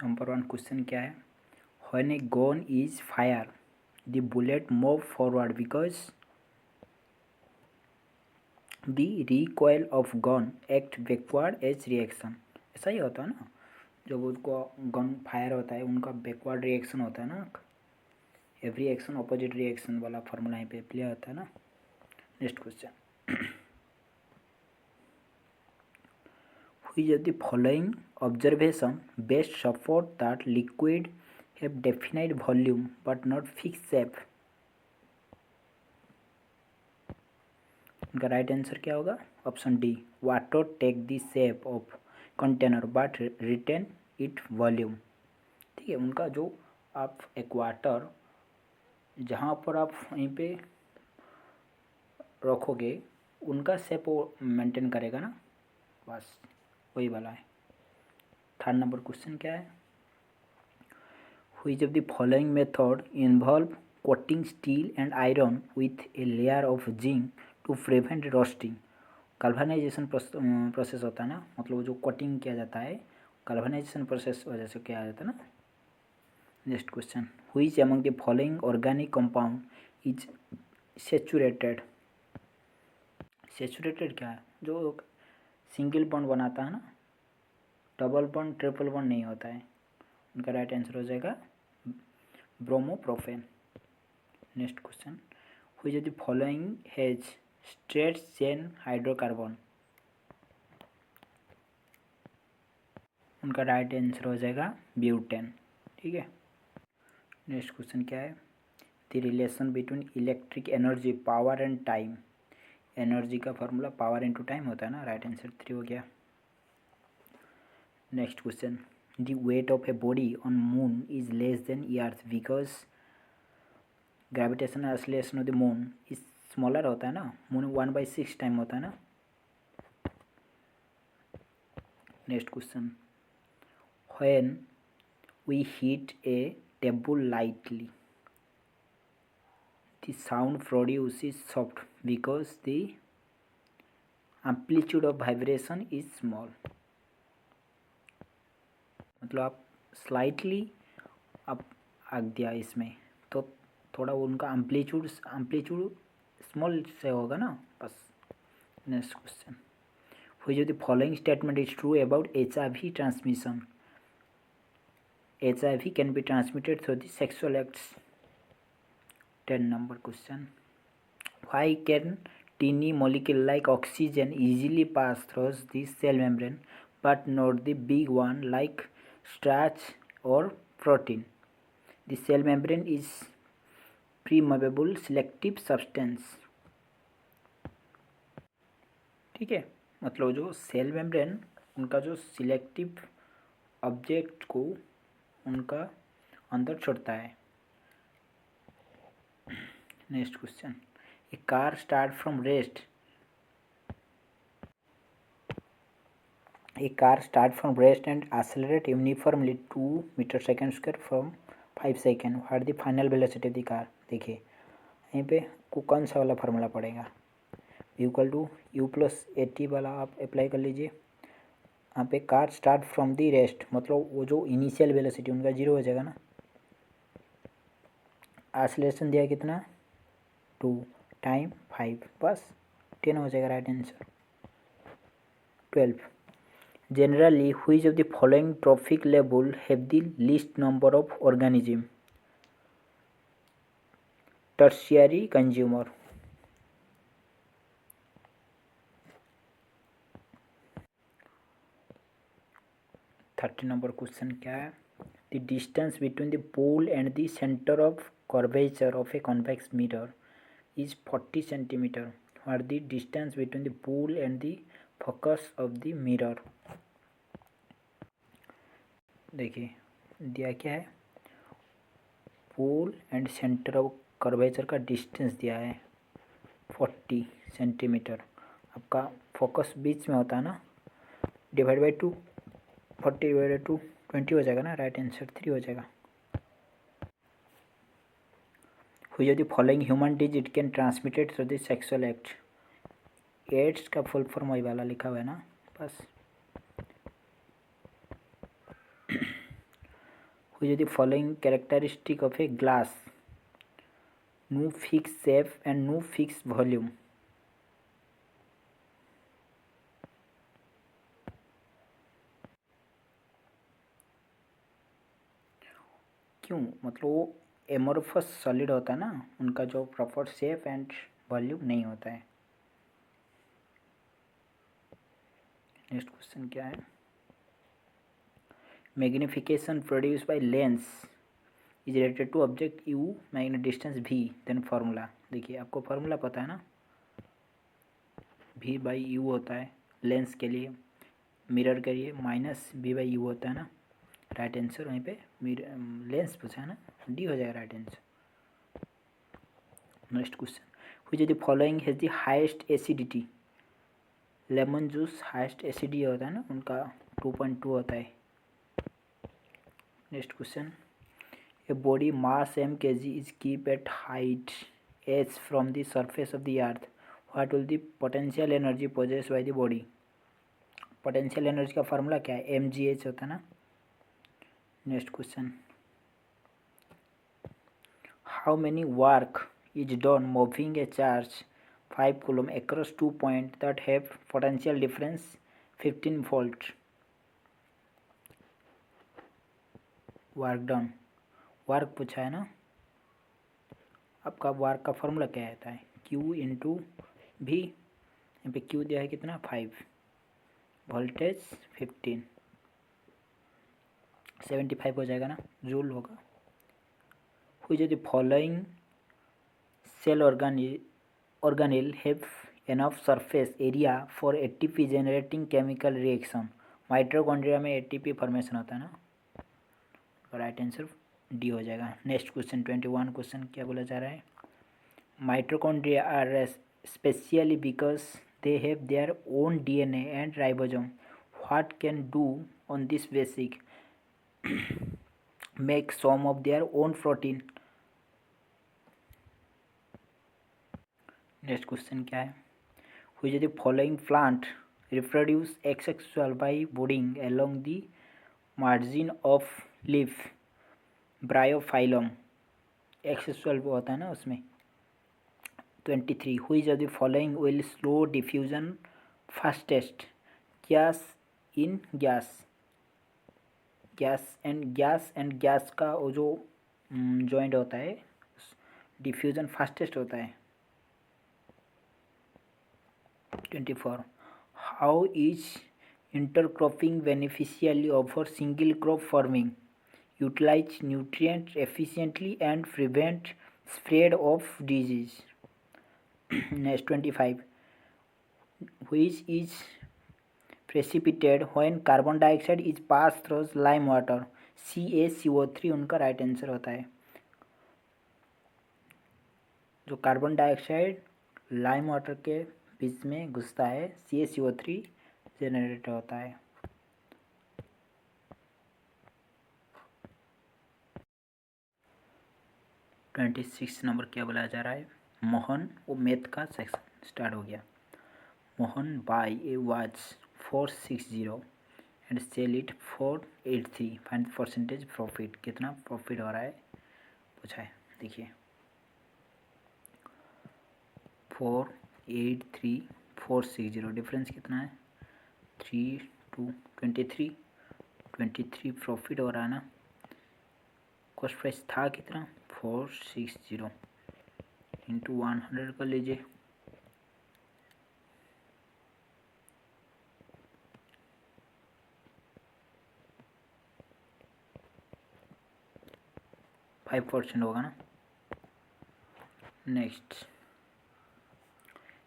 Number 1 question क्या है? When a gun is fire the bullet move forward because the recoil of gun act backward as reaction. ऐसा ही होता है ना, जब उसको गन फायर होता है उनका बैकवर्ड रिएक्शन होता है ना, एवरी एक्शन अपोजिट रिएक्शन वाला फॉर्मूला यहाँ पे अप्लाई होता है ना। Next question, which of the following observation best support that liquid have definite volume but not fix shape? इनका राइट आंसर क्या होगा? Option D, water take the shape of container but retain it volume. ठीक है, उनका जो आप एक water जहाँ पर आप वहीं पे रखोगे उनका शेप वो मेंटेन करेगा ना, बस वही वाला है। थर्ड नंबर क्वेश्चन क्या है? Which of the following method involve coating steel and iron with a layer of zinc to prevent rusting? Galvanisation process होता है ना, मतलब जो कोटिंग किया जाता है गैल्वेनाइजेशन प्रोसेस वजह से किया जाता है ना। Next question, which among the following organic compound is saturated? Saturated क्या है? जो सिंगल बॉन्ड बनाता है ना, डबल बॉन्ड ट्रिपल बॉन्ड नहीं होता है। उनका राइट आंसर हो जाएगा bromopropane. Next question, which of the following has straight chain hydrocarbon? उनका राइट आंसर हो जाएगा ब्यूटेन। ठीक है, नेक्स्ट क्वेश्चन क्या है? The relation between electric energy, power and time. Energy का फॉर्मूला पावर इनटू टाइम होता है ना, राइट आंसर 3 हो गया। Next question, the weight of a body on moon is less than earth because gravitational acceleration of the moon is smaller होता है ना, moon 1/6 time होता है ना। Next question, when we hit a table lightly the sound produced is soft because the amplitude of vibration is small। मतलब आप slightly आप आग दिया इसमें तो थोड़ा उनका एम्पलीट्यूड स्मॉल से होगा ना, बस। Next question, which of the following statement is true about HIV transmission? HIV can be transmitted through the sexual acts. 10 number question, why can tiny molecule like oxygen easily pass through the cell membrane but not the big one like starch or protein? The cell membrane is permeable selective substance। ठीक है, मतलब जो cell membrane उनका जो selective object को उनका अंदर छोड़ता है। Next question, a car start from rest and accelerate uniformly 2 metre second square from 5 सेकेंड। What the final velocity of the car? देखिए यहीं पे को कौन सा वाला फार्मूला पड़ेगा, u+at वाला आप अप्लाई कर लीजिए। यहाँ पे car start from the rest मतलब वो जो इनिशियल वेलोसिटी उनका 0 हो जाएगा ना। एक्सेलरेशन दिया कितना? 2 टाइम 5, बस 10 हो जाएगा right answer. 12, generally which of the following trophic level have the least number of organism? tertiary consumer। 30 number question क्या है? The distance between the pole and the centre of curvature of a convex mirror is 40 centimetre. What the distance between the pole and the focus of the mirror? देखिए दिया क्या है, pole and centre of curvature का distance दिया है 40 centimetre. आपका focus बीच में होता है ना, डिवाइड बाई 2, 40 डिवाइडेड 2 20 हो जाएगा ना, राइट आंसर 3 हो जाएगा। Which of the following human disease can transmitted through the sexual act? AIDS का फुल फॉर्म वही वाला लिखा हुआ है ना, बस। which is the following characteristic of a glass? No fixed shape and no fixed volume. क्यों? मतलब वो एमोर्फस सॉलिड होता है ना, उनका जो प्रॉपर शेप एंड वॉल्यूम नहीं होता है। नेक्स्ट क्वेश्चन क्या है? Magnification produce by lens is related to object you magnet distance भी, देन फार्मूला। देखिए आपको फार्मूला पता है ना, भी बाई यू होता है लेंस के लिए। मिरर करिए माइनस भी बाई यू होता है ना, राइट आंसर। वहीं पे लेंस पूछा है ना, डी हो जाएगा right answer. Next question, which of the following has the highest acidity? Lemon juice highest acidity होता है ना, उनका 2.2 होता है। Next question, a body mass m kg is kept at height h from the surface of the earth. What will the potential energy possessed by the body? Potential energy का formula क्या है? mgh होता है ना। Next question, how many work is done moving A charge 5 coulomb across 2 points that have potential difference 15 volt? Work done, work पूछा है ना, आपका वर्क का फॉर्मूला क्या रहता है? Q इंटू भी, यहाँ पे Q दिया है कितना 5, वोल्टेज 15, 75 हो जाएगा ना, जूल होगा। Which of the following cell organelle have enough surface area for ATP generating chemical reaction? Mitochondria में ATP फॉर्मेशन होता है ना, राइट आंसर डी हो जाएगा। नेक्स्ट क्वेश्चन 21 क्वेश्चन क्या बोला जा रहा है? Mitochondria are specially because they have their own DNA and ribosome. What can do on this basic? Make some of their own protein. Next question क्या है? Which of the following plant reproduce asexual by budding along the margin of leaf? Bryophyllum asexual होता है ना उसमें। 23, which of the following will slow diffusion fastest? gas in gas, gas and gas का वो जो joint होता है diffusion fastest होता है। 24, how is intercropping beneficially offer single crop farming? Utilise nutrient efficiently and prevent spread of disease. Next 25, which is precipitated when carbon dioxide is passed through lime water? CaCO3 उनका right answer होता है। जो carbon dioxide lime water के बीच में घुसता है CaCO3 generate होता है। ट्वेंटी 26 नंबर क्या बोला जा रहा है? मोहन, वो मैथ का सेक्शन स्टार्ट हो गया। Mohan buy a watch 460 and sell it 483, find percentage profit. कितना प्रॉफिट हो रहा है पूछा है, देखिए 483 460, डिफरेंस कितना है? 3 2 23 प्रॉफिट हो रहा है ना। कॉस्ट प्राइस था कितना? 460 इंटू 100 कर लीजिए, 5% होगा ना। Next,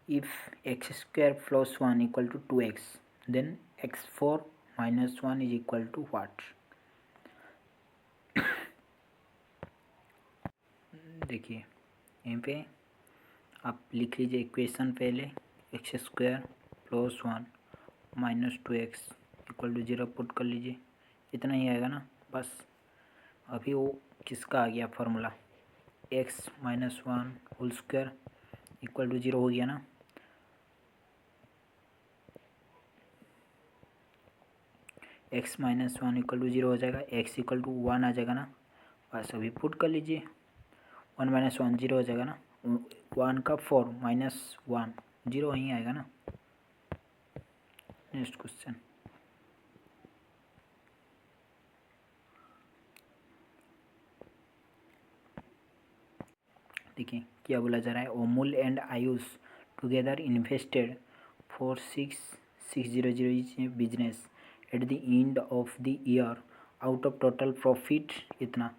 if x square plus 1 equal to 2x, then x4 minus 1 is equal to what? देखिए यहाँ पे आप लिख लीजिए इक्वेशन पहले, x square plus 1 minus 2x equal to 0 put कर लीजिए, इतना ही आएगा ना बस। अभी वो किसका आ गया formula? x minus 1 whole square equal to 0 हो गया ना। x minus one equal to 0 हो जाएगा, x इक्वल टू 1 आ जाएगा ना, बस अभी पुट कर लीजिए। 1 माइनस वन 0 हो जाएगा ना, 1 का 4 माइनस 1 0 वहीं आएगा ना। नेक्स्ट क्वेश्चन, देखिए क्या बोला जा रहा है। Amul and Ayush together invested 46,600 is business at the end of the year, out of total profit इतना,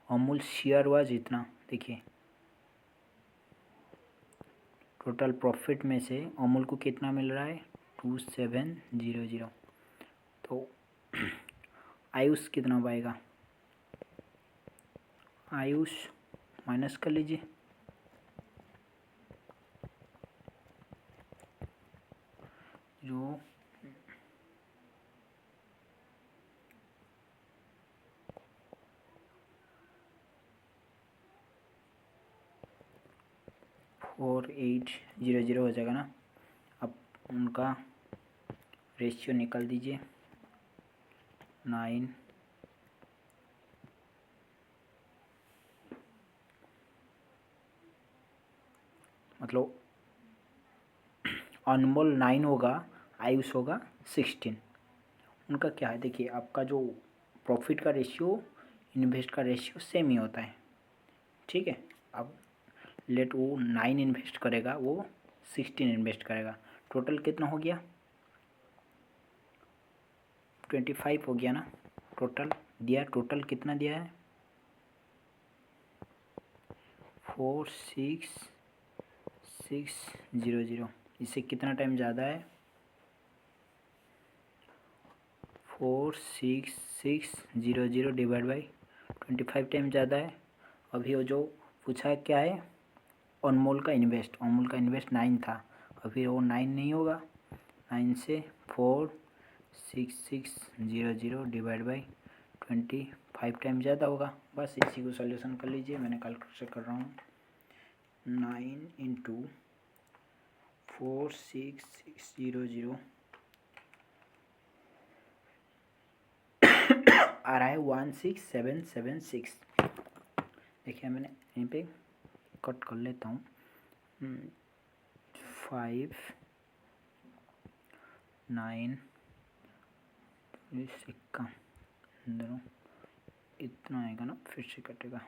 अमूल शेयर वाज इतना। देखिए टोटल प्रॉफिट में से अमूल को कितना मिल रहा है, 2700। तो आयुष कितना पाएगा, आयुष माइनस कर लीजिए, जो 4800 हो जाएगा ना। अब उनका रेशियो निकाल दीजिए, 9, मतलब अनमोल 9 होगा, आयुष होगा 16। उनका क्या है, देखिए आपका जो प्रॉफिट का रेशियो इन्वेस्ट का रेशियो सेम ही होता है, ठीक है। अब लेट वो 9 इन्वेस्ट करेगा, वो 16 इन्वेस्ट करेगा, टोटल कितना हो गया, 25 हो गया ना। टोटल दिया, टोटल कितना दिया है, 46,600। इससे कितना टाइम ज़्यादा है, 46,600 डिवाइड बाई 25 टाइम ज़्यादा है। अभी वो जो पूछा है क्या है, अनमोल का इन्वेस्ट, अनमोल का इन्वेस्ट 9 था, अभी वो 9 नहीं होगा, 9 से 46,600 डिवाइड बाई 25 टाइम ज़्यादा होगा। बस इसी को सॉल्यूशन कर लीजिए, मैंने कैलकुलेट कर रहा हूँ। 9 इंटू 46,600 आ रहा है 16,776। देखिए मैंने यहीं पे कट कर लेता हूँ, 5, 9 सिक्का अंदर इतना आएगा ना, फिर से कटेगा,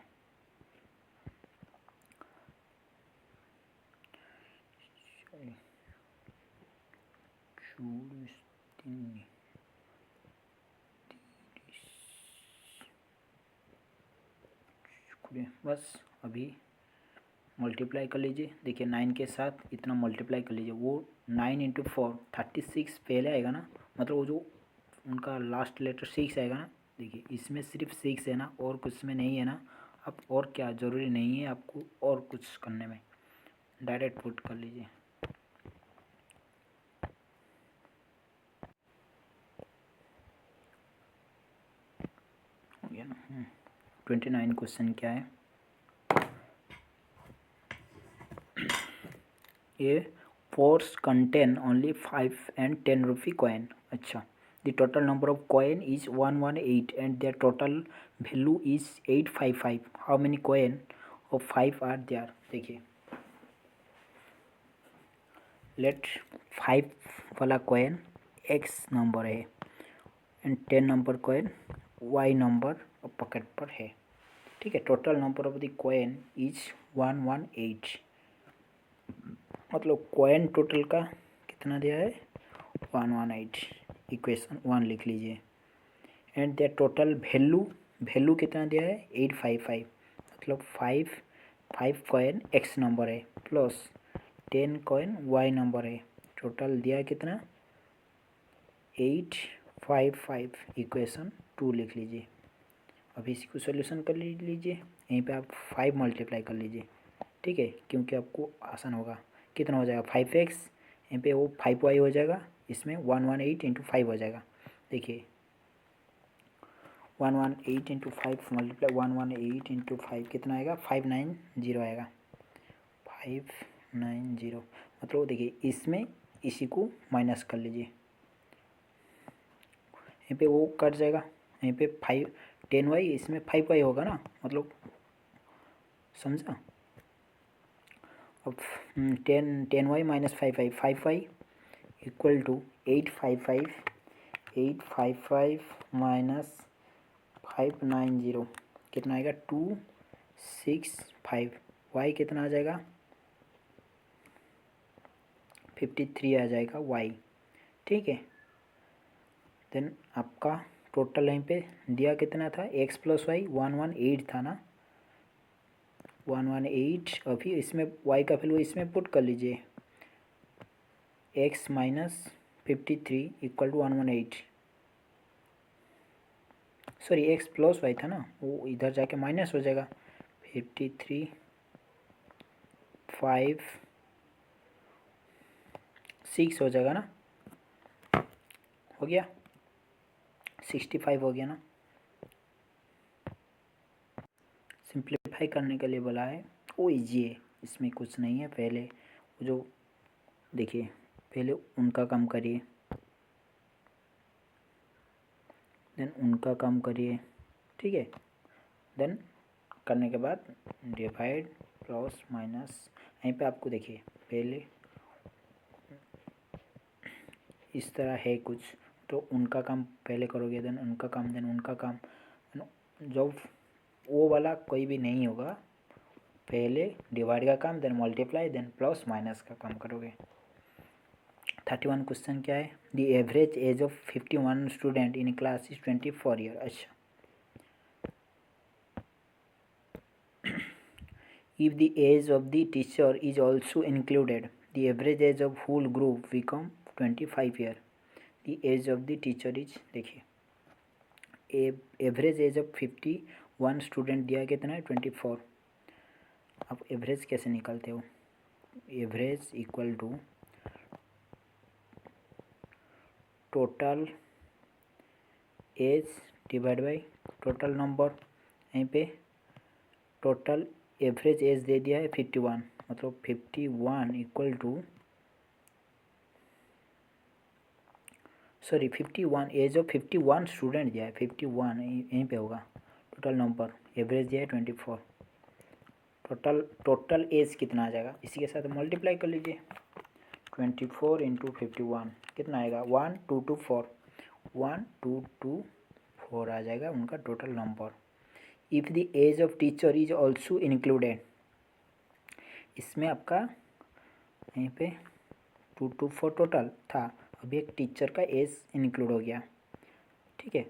बस अभी मल्टीप्लाई कर लीजिए। देखिए 9 के साथ इतना मल्टीप्लाई कर लीजिए, वो 9 इंटू 4 36 पहले आएगा ना, मतलब वो जो उनका लास्ट लेटर 6 आएगा ना। देखिए इसमें सिर्फ 6 है ना, और कुछ में नहीं है ना। अब और क्या, ज़रूरी नहीं है आपको और कुछ करने में, डायरेक्ट पुट कर लीजिए। हो गया ना। 29 क्वेश्चन क्या है, ये purse contain only 5 and 10 rupee coin. अच्छा, the total number of coin is 118 and their total value is 855। How many coin of 5 are there. देखिए लेट 5 वाला कॉइन एक्स नंबर है and 10 number coin Y number pocket पर है, ठीक है। Total number of the coin is 118, मतलब coin total का कितना दिया है, 118। इक्वेशन 1 लिख लीजिए। And their total value, value कितना दिया है, 855, मतलब 5 कॉइन एक्स नंबर है प्लस 10 कॉइन वाई नंबर है। टोटल दिया कितना, 855। इक्वेशन 2 लिख लीजिए। अभी इसी को सोल्यूशन कर लीजिए, यहीं पे आप 5 मल्टीप्लाई कर लीजिए, ठीक है, क्योंकि आपको आसान होगा। कितना हो जाएगा, 5x, यहाँ पे वो 5y हो जाएगा, इसमें 118 इंटू 5 हो जाएगा। देखिए 118 इंटू 5 मल्टीप्लाई 118 इंटू 5 कितना आएगा, 590 आएगा, 590। मतलब देखिए इसमें इसी को माइनस कर लीजिए, यहीं पे वो कट जाएगा, यहीं पे 10y, इसमें 5y होगा ना, मतलब समझा। अब 10y minus 5y equal to 855 minus 590 कितना आएगा 265। y कितना आ जाएगा 53 आ जाएगा y, ठीक है। देन आपका टोटल यहीं पे दिया कितना था, x प्लस वाई 118 था ना, 118। अभी इसमें y का वैल्यू इसमें पुट कर लीजिए, x minus 53 equal to 118, sorry x plus y था ना, वो इधर जाके माइनस हो जाएगा, 53 5 6 हो जाएगा ना, हो गया 65 हो गया ना। सिंप्लीफाई करने के लिए बोला है, वो इजी है, इसमें कुछ नहीं है। पहले वो जो देखिए, पहले उनका काम करिए, देन उनका काम करिए, ठीक है। देन करने के बाद डिवाइड प्लस माइनस, यहीं पे आपको देखिए पहले इस तरह है कुछ, तो उनका काम पहले करोगे, देन उनका काम, देन उनका काम, जब वो वाला कोई भी नहीं होगा, पहले डिवाइड का काम, then multiply, then plus minus का काम करोगे। 31 क्वेश्चन क्या है, the average age of 51 student in class is 24 year. अच्छा, if the age of the teacher is also included, the average age of whole group become 25 year। the age of the teacher is, देखिए average age of 51 student दिया कितना है 24। अब average कैसे निकालते हो, average equal to total age divide by total number, यहीं पे टोटल एवरेज एज दे दिया है 51, मतलब 51 equal to, sorry 51 age of 51 student दिया है, 51 यहीं पे होगा, टोटल नंबर एवरेज दिया है 24, टोटल एज कितना आ जाएगा, इसी के साथ मल्टीप्लाई कर लीजिए, 24 इंटू 51 कितना आएगा 1224, 1224 आ जाएगा उनका total number. If the age of teacher is also included, इसमें आपका यहीं पे 224 टोटल था, अभी एक टीचर का एज इंक्लूड हो गया, ठीक है।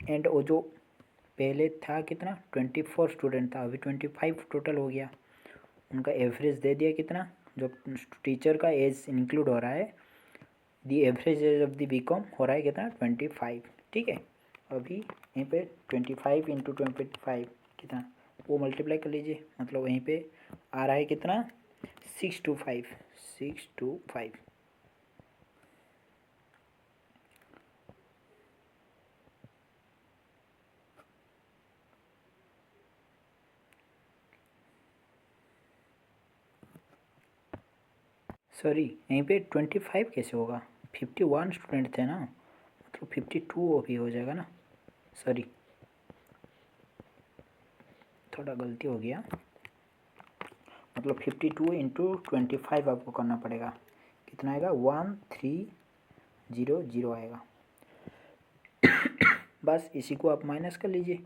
एंड वो जो पहले था कितना 24 स्टूडेंट था, अभी 25 टोटल हो गया, उनका एवरेज दे दिया कितना, जो टीचर का एज इंक्लूड हो रहा है, the average age of the become हो रहा है कितना 25, ठीक है। अभी यहीं पे 25 इंटू 25 कितना, वो मल्टीप्लाई कर लीजिए, मतलब वहीं पे आ रहा है कितना 625, 625। सॉरी यहीं पे 25 कैसे होगा, 51 स्टूडेंट थे ना, मतलब 52 भी हो जाएगा ना, सॉरी थोड़ा गलती हो गया, मतलब 52 इंटू 25 आपको करना पड़ेगा, कितना आएगा 1300 आएगा। बस इसी को आप माइनस कर लीजिए,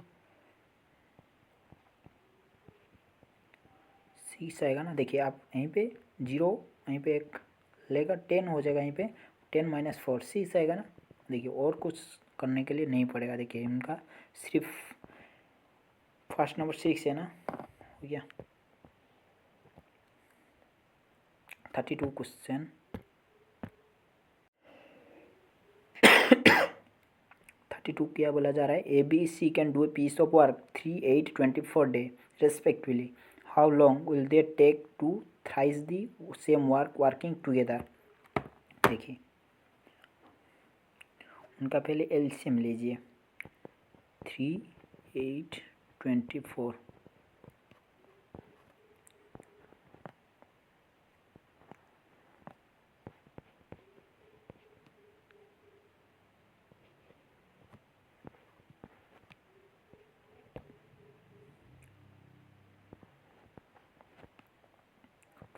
6 आएगा ना, देखिए आप यहीं पे 0, यहीं पे एक लेगा 10 हो जाएगा, यहीं पे 10 माइनस 4 6 आएगा ना, देखिए और कुछ करने के लिए नहीं पड़ेगा, देखिए इनका सिर्फ फर्स्ट नंबर 6 है ना, हो गया। 32 क्वेश्चन, 32 क्या बोला जा रहा है, A B C can do a piece of work 3 8 24 day respectively, how long will they take to thrice the same work working together. देखिए उनका पहले एलसीएम लीजिए, 3 8 24,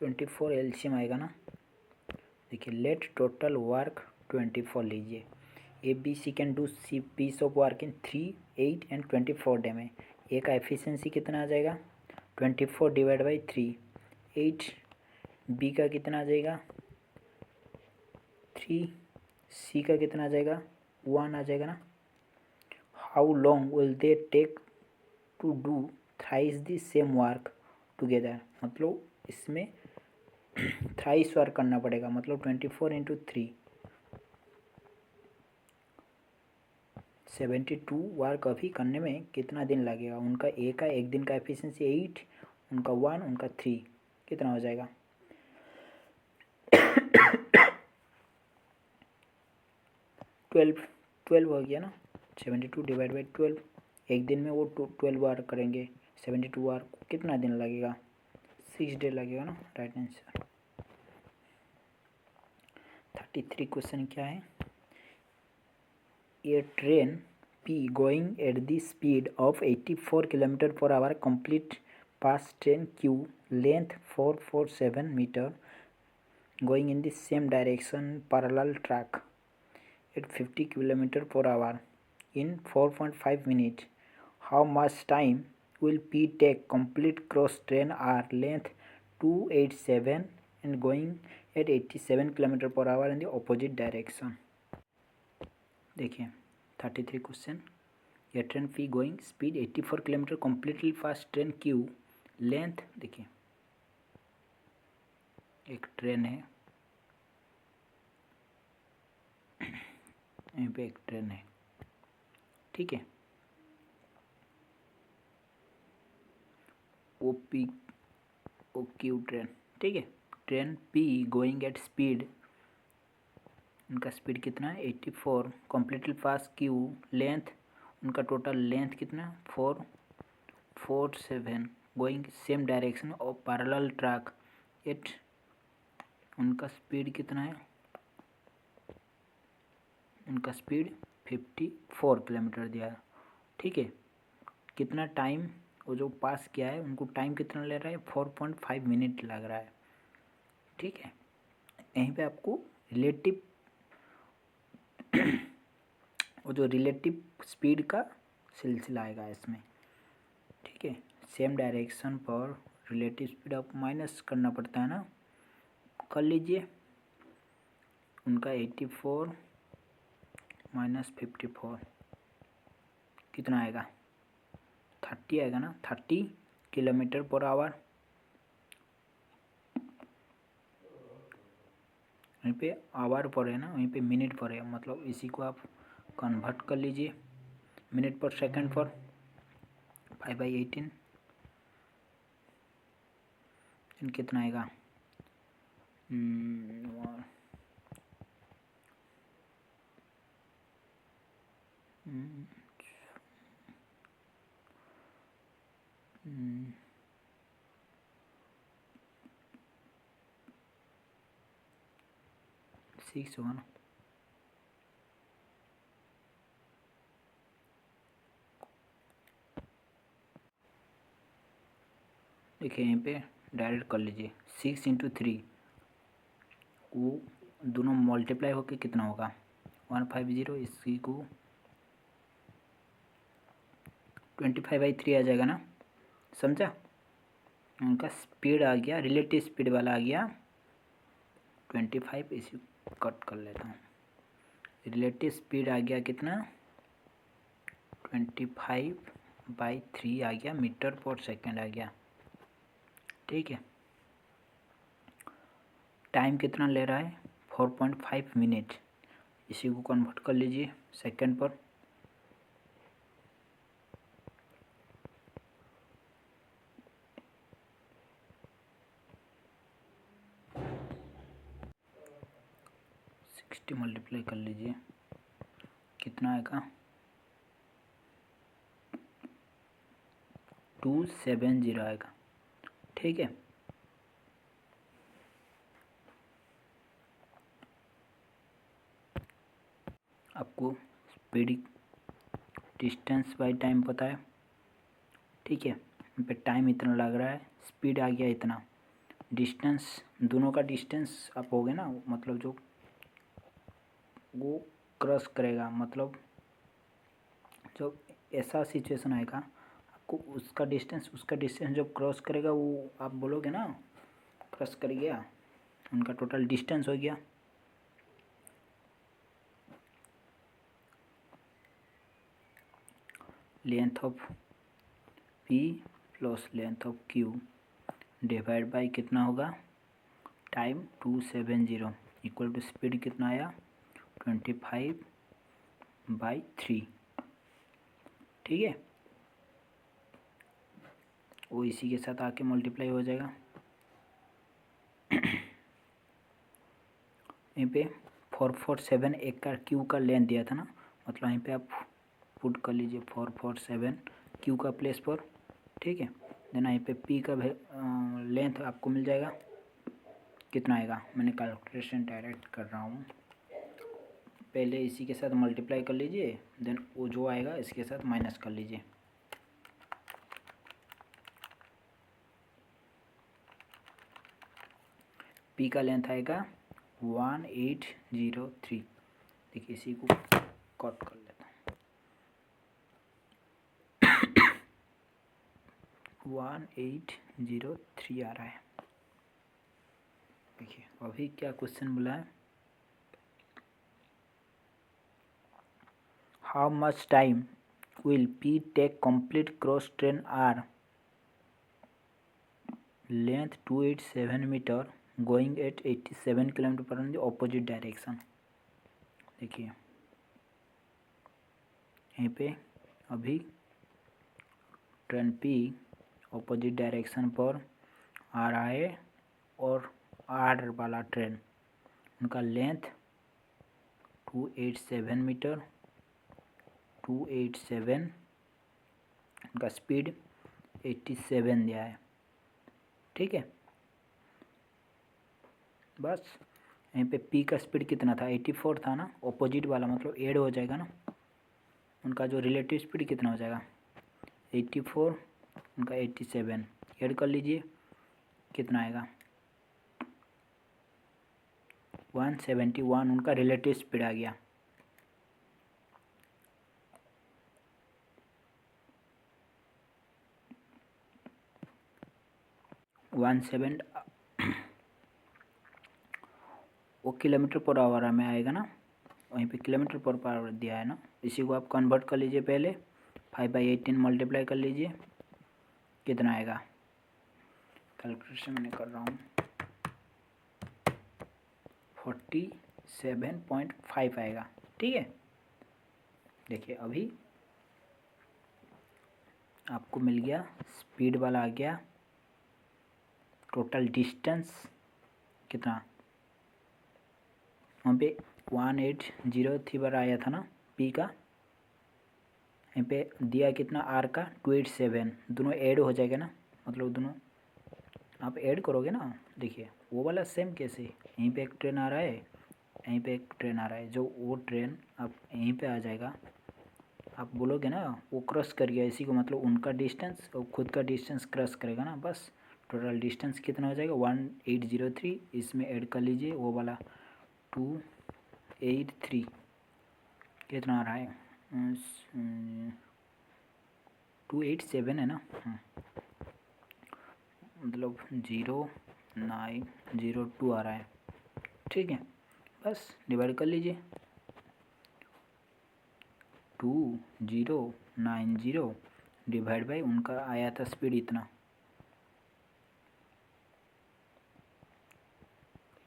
24 एलसीएम आएगा ना। देखिए लेट टोटल वर्क 24 लीजिए। A B C can do C piece of work in 3, 8 and 24 day में। A का एफिशिएंसी कितना आ जाएगा 24 डिवाइड बाई 3, 8। बी का कितना आ जाएगा 3, सी का कितना आ जाएगा 1 आ जाएगा ना। How long will they take to do thrice the same work together. मतलब इसमें थ्राइस वर्क करना पड़ेगा, मतलब 24 इंटू 3 72 वर्क अभी करने में कितना दिन लगेगा। उनका ए का एक दिन का एफिशिएंसी 8, उनका 1, उनका 3, कितना हो जाएगा 12 हो गया ना। 72 डिवाइड बाई 12, एक दिन में वो 12 वर्क करेंगे। 72 वर्क कितना दिन लगेगा 6 डे लगेगा ना। Right answer. 33 क्वेश्चन क्या है। ए train P going at the speed of 84 km/h complete past train Q length 447 meter going in the same direction parallel track at 50 km/h in 4.5 minutes. How much time will P take complete cross train R length 287 and going at 87 km/h in the opposite direction? देखिए 33 question. या train P going speed 84 kilometre completely fast train Q length. देखिए एक train है, यहीं पे एक train है, ठीक है। O P O Q train, ठीक है। Train P going at speed, उनका स्पीड कितना है 84, कम्प्लीटली फास्ट क्यू लेंथ, उनका टोटल लेंथ कितना 447, गोइंग सेम डायरेक्शन और पैरेलल ट्रैक एट, उनका स्पीड कितना है, उनका स्पीड 54 किलोमीटर दिया है, ठीक है। कितना टाइम वो जो पास किया है उनको टाइम कितना ले रहा है 4.5 मिनट लग रहा है, ठीक है। यहीं पे आपको रिलेटिव वो जो रिलेटिव स्पीड का सिलसिला आएगा इसमें, ठीक है। सेम डायरेक्शन पर रिलेटिव स्पीड आपको माइनस करना पड़ता है ना, कर लीजिए। उनका 84 माइनस 54 कितना आएगा 30 आएगा ना। 30 km/h। वहीं पे आवर पर है ना, वहीं पे मिनट पर है, मतलब इसी को आप कन्वर्ट कर लीजिए मिनट पर सेकंड पर। 5/18 कितना आएगा 6 होगा ना। देखिए यहीं पे डायरेक्ट कर लीजिए 6 इंटू 3, वो दोनों मल्टीप्लाई होके कितना होगा 150, इसी को 25/3 आ जाएगा ना, समझा। उनका स्पीड आ गया, रिलेटिव स्पीड वाला आ गया 25, इसी कट कर लेता हूँ। रिलेटिव स्पीड आ गया कितना 25/3 आ गया, मीटर पर सेकंड आ गया, ठीक है। टाइम कितना ले रहा है 4.5 मिनट, इसी को कन्वर्ट कर लीजिए सेकंड पर। मल्टीप्लाई कर लीजिए कितना आएगा 270 आएगा, ठीक है। आपको स्पीड डिस्टेंस बाय टाइम पता है, ठीक है। यहाँ पे टाइम इतना लग रहा है, स्पीड आ गया इतना, डिस्टेंस, दोनों का डिस्टेंस आप होगे ना, मतलब जो वो क्रॉस करेगा, मतलब जब ऐसा सिचुएशन आएगा आपको उसका डिस्टेंस जब क्रॉस करेगा वो आप बोलोगे ना क्रॉस कर गया, उनका टोटल डिस्टेंस हो गया। Length of P plus length of Q divide by कितना होगा टाइम 270 इक्वल टू स्पीड कितना आया 25/3। ठीक है, वो इसी के साथ आके मल्टीप्लाई हो जाएगा। यहीं पे 447 एक का क्यू का लेंथ दिया था ना, मतलब यहीं पे आप पुट कर लीजिए 447 क्यू का प्लेस पर। ठीक है, देन यहीं पे पी का लेंथ आपको मिल जाएगा, कितना आएगा, मैंने कैलकुलेशन डायरेक्ट कर रहा हूँ, पहले इसी के साथ मल्टीप्लाई कर लीजिए, देन वो जो आएगा इसके साथ माइनस कर लीजिए। पी का लेंथ आएगा 1803। देखिए इसी को कट कर लेता हूँ 1803 आ रहा है। देखिए अभी क्या क्वेश्चन बोला है, how much time will P take complete cross train are length 287 metre going at 87 kilometre per in the opposite direction. देखिए यहीं पे अभी ट्रेन पी ऑपोजिट डायरेक्शन पर आ रहा है और आर वाला ट्रेन उनका लेंथ 287 मीटर 287, उनका स्पीड 87 दिया है। ठीक है, बस यहीं पे पी का स्पीड कितना था 84 था ना, ऑपोजिट वाला मतलब ऐड हो जाएगा ना, उनका जो रिलेटिव स्पीड कितना हो जाएगा 84, उनका 87 ऐड कर लीजिए, कितना आएगा 171 उनका रिलेटिव स्पीड आ गया। वो किलोमीटर पर आवर में आएगा ना, वहीं पे किलोमीटर पर आवर दिया है ना, इसी को आप कन्वर्ट कर लीजिए, पहले 5/18 मल्टीप्लाई कर लीजिए, कितना आएगा, कैलकुलेशन मैंने कर रहा हूँ 47.5 आएगा। ठीक है, देखिए अभी आपको मिल गया, स्पीड वाला आ गया, टोटल डिस्टेंस कितना वहाँ पे 1803 बार आया था ना पी का, यहाँ पे दिया कितना आर का 287, दोनों ऐड हो जाएगा ना, मतलब दोनों आप ऐड करोगे ना। देखिए वो वाला सेम कैसे, यहीं पे एक ट्रेन आ रहा है, यहीं पे एक ट्रेन आ रहा है, जो वो ट्रेन आप यहीं पे आ जाएगा, आप बोलोगे ना वो क्रॉस कर गया, इसी को मतलब उनका डिस्टेंस और खुद का डिस्टेंस क्रॉस करेगा ना, बस टोटल डिस्टेंस कितना हो जाएगा 1803, इसमें ऐड कर लीजिए वो वाला 283, कितना आ रहा है 287 है ना, मतलब 0902 आ रहा है। ठीक है, बस डिवाइड कर लीजिए 2090 डिवाइड बाई उनका आया था स्पीड इतना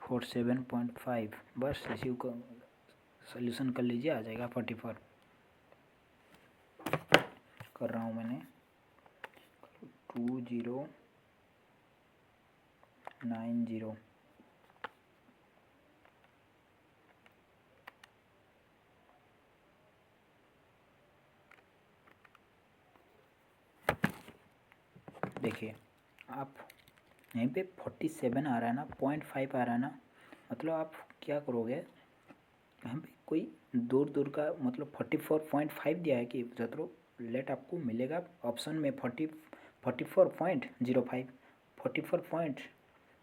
47.5, बस इसी को सोल्यूशन कर लीजिए, आ जाएगा 44 कर रहा हूँ मैंने 2090 देखिए आप यहीं पे 47 आ रहा है ना, 0.5 आ रहा है ना, मतलब आप क्या करोगे, यहाँ पे कोई दूर दूर का मतलब 44.5 दिया है कि चलो लेट आपको मिलेगा ऑप्शन में 44.05, 44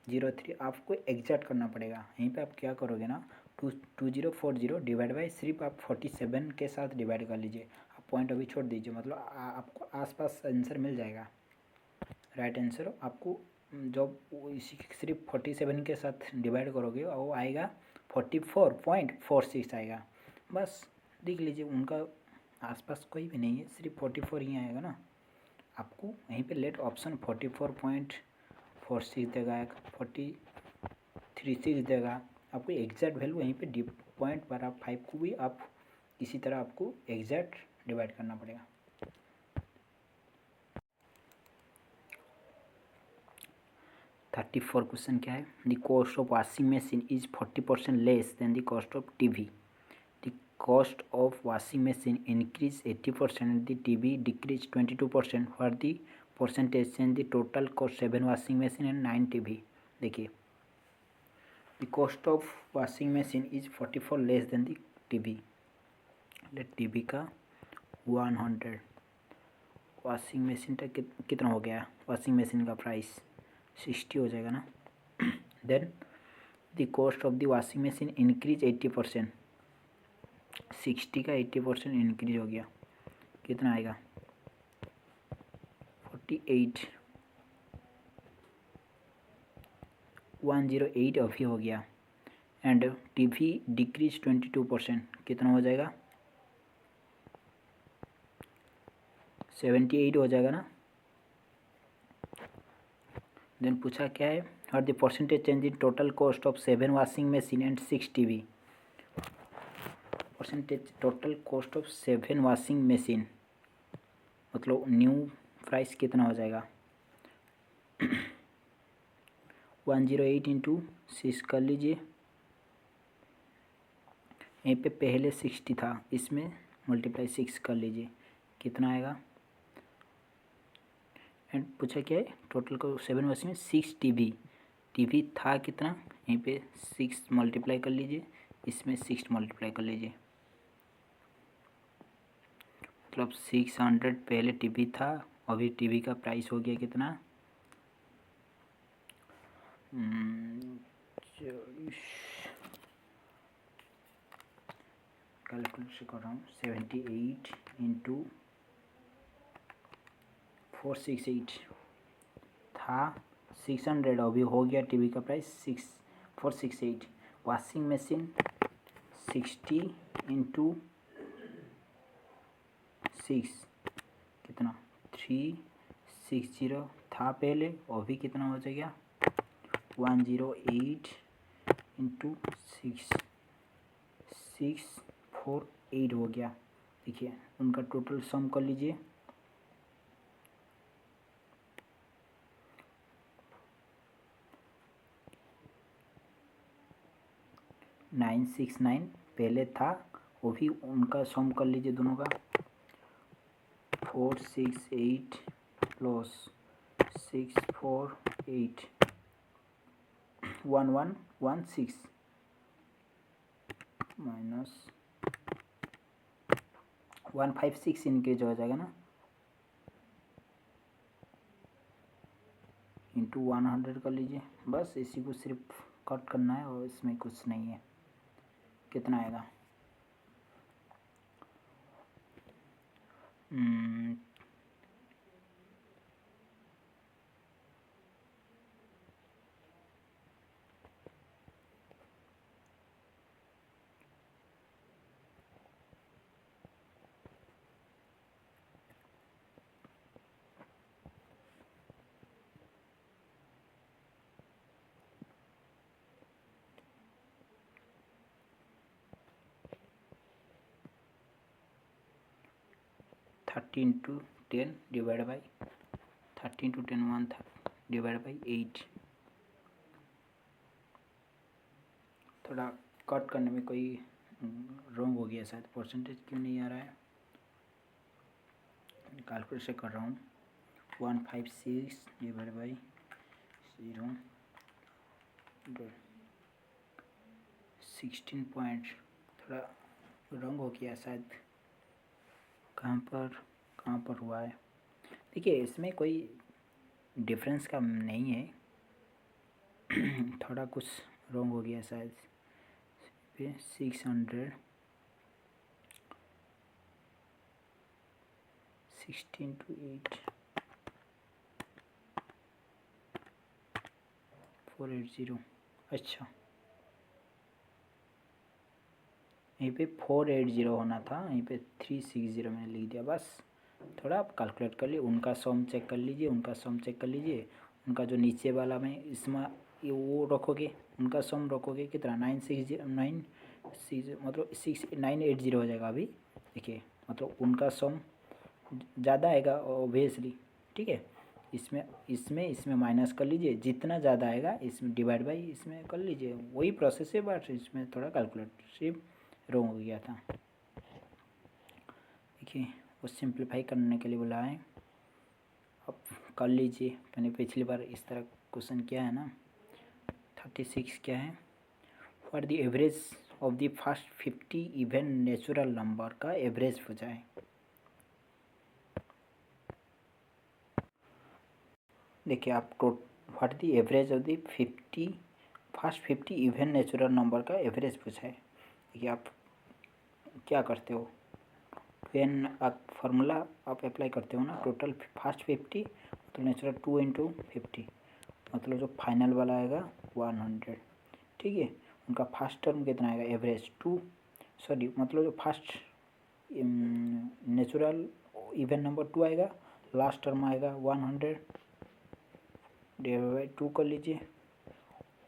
03 आपको एग्जैक्ट करना पड़ेगा। यहीं पे आप क्या करोगे ना, 2040 डिवाइड बाई सिर्फ आप 47 के साथ डिवाइड कर लीजिए। आप पॉइंट अभी छोड़ दीजिए, मतलब आपको आसपास आंसर मिल जाएगा। राइट आंसर आपको जब इसी सिर्फ 47 के साथ डिवाइड करोगे और वो आएगा 44.46 आएगा। बस देख लीजिए, उनका आसपास कोई भी नहीं है, सिर्फ 44 ही आएगा ना। आपको यहीं पे लेट ऑप्शन 44.46 देगा, 43.6 देगा। आपको एग्जैक्ट वैल्यू यहीं पे पॉइंट पर आप 5 को भी आप इसी तरह आपको एग्जैक्ट डिवाइड करना पड़ेगा। 34 क्वेश्चन क्या है, the cost of washing machine is 40% less than the cost of TV. The cost of washing machine increase 80% and the TV decrease 22%। For the percentage and the total cost 7 washing machine and 9 TV. देखिए, the cost of washing machine is 44 less than the TV. Let TV का 100, washing machine का कितना हो गया, washing machine का price 60 हो जाएगा ना। Then the cost of the washing machine increase 80%, 60 का 80% इंक्रीज हो गया, कितना आएगा 48, 108 अभी हो गया। एंड टीवी डिक्रीज 22%, कितना हो जाएगा 78 हो जाएगा ना। देन पूछा क्या है, और the percentage change in total cost of 7 washing machine and 6 TV. Percentage total cost of 7 washing machine, मतलब न्यू प्राइस कितना हो जाएगा 108 इंटू 6 कर लीजिए। यहीं पे पहले 60 था, इसमें मल्टीप्लाई 6 कर लीजिए, कितना आएगा। एंड पूछा क्या है, टोटल को 7 वॉशिंग में 6 टीवी, टीवी था कितना, यहीं पे 6 मल्टीप्लाई कर लीजिए, इसमें 6 मल्टीप्लाई कर लीजिए, मतलब 600 पहले टीवी था, अभी टीवी का प्राइस हो गया कितना 40, कैलकुलेट से कर रहा हूँ, 78 इंटू 468 था 600, अभी हो गया टीवी का प्राइस 468। वॉशिंग मशीन 60 इंटू 6 कितना 360 था पहले, अभी कितना हो जाएगा 108 इंटू 648 हो गया। देखिए उनका टोटल सम कर लीजिए, 969 पहले था, वो भी उनका सम कर लीजिए दोनों का, 468 प्लस 648 1116 माइनस 156 इंक्रीज हो जाएगा ना, इंटू 100 कर लीजिए। बस इसी को सिर्फ कट करना है और इसमें कुछ नहीं है। कितना आएगा 30 into 10 divide by 30 into 10 1 divide by 8। थोड़ा कट करने में कोई रॉन्ग हो गया शायद, परसेंटेज क्यों नहीं आ रहा है, कैलकुलेट से कर रहा हूँ। 156 डिवाइड बाई 16 पॉइंट, थोड़ा रॉन्ग हो गया शायद, कहाँ पर हुआ है। देखिए इसमें कोई डिफरेंस का नहीं है, थोड़ा कुछ रॉन्ग हो गया शायद पे 600 16 to 8 480। अच्छा यहीं पे 480 होना था, यहीं पे 360 मैंने लिख दिया। बस थोड़ा आप कैलकुलेट कर लिए, उनका सम चेक कर लीजिए, उनका सम चेक कर लीजिए। उनका जो नीचे वाला में इसमें ये वो रखोगे, उनका सम रखोगे कितना 960 मतलब 6980 हो जाएगा अभी। देखिए मतलब उनका सम ज़्यादा आएगा ऑब्वियसली, ठीक है। इसमें इसमें इसमें माइनस कर लीजिए, जितना ज़्यादा आएगा इसमें डिवाइड बाई इसमें कर लीजिए, वही प्रोसेस है, बट इसमें थोड़ा कैलकुलेट सिर्फ रॉन्ग हो गया था। देखिए वो सिंप्लीफाई करने के लिए बोला है, अब कर लीजिए। मैंने पिछली बार इस तरह क्वेश्चन किया है ना। 36 क्या है, what the average of the first 50 even natural number का एवरेज पूछा है। देखिए आप what the average of the first 50 even natural number का एवरेज पूछा है। देखिए आप क्या करते हो, वेन आप फार्मूला आप अप्लाई करते हो ना, टोटल फर्स्ट 50 तो नेचुरल 2 इंटू 50 मतलब जो फाइनल वाला आएगा 100, ठीक है। उनका फर्स्ट टर्म कितना आएगा एवरेज 2, सॉरी मतलब जो फर्स्ट नेचुरल इवन नंबर 2 आएगा, लास्ट टर्म आएगा 100 डिवाइड बाई 2 कर लीजिए,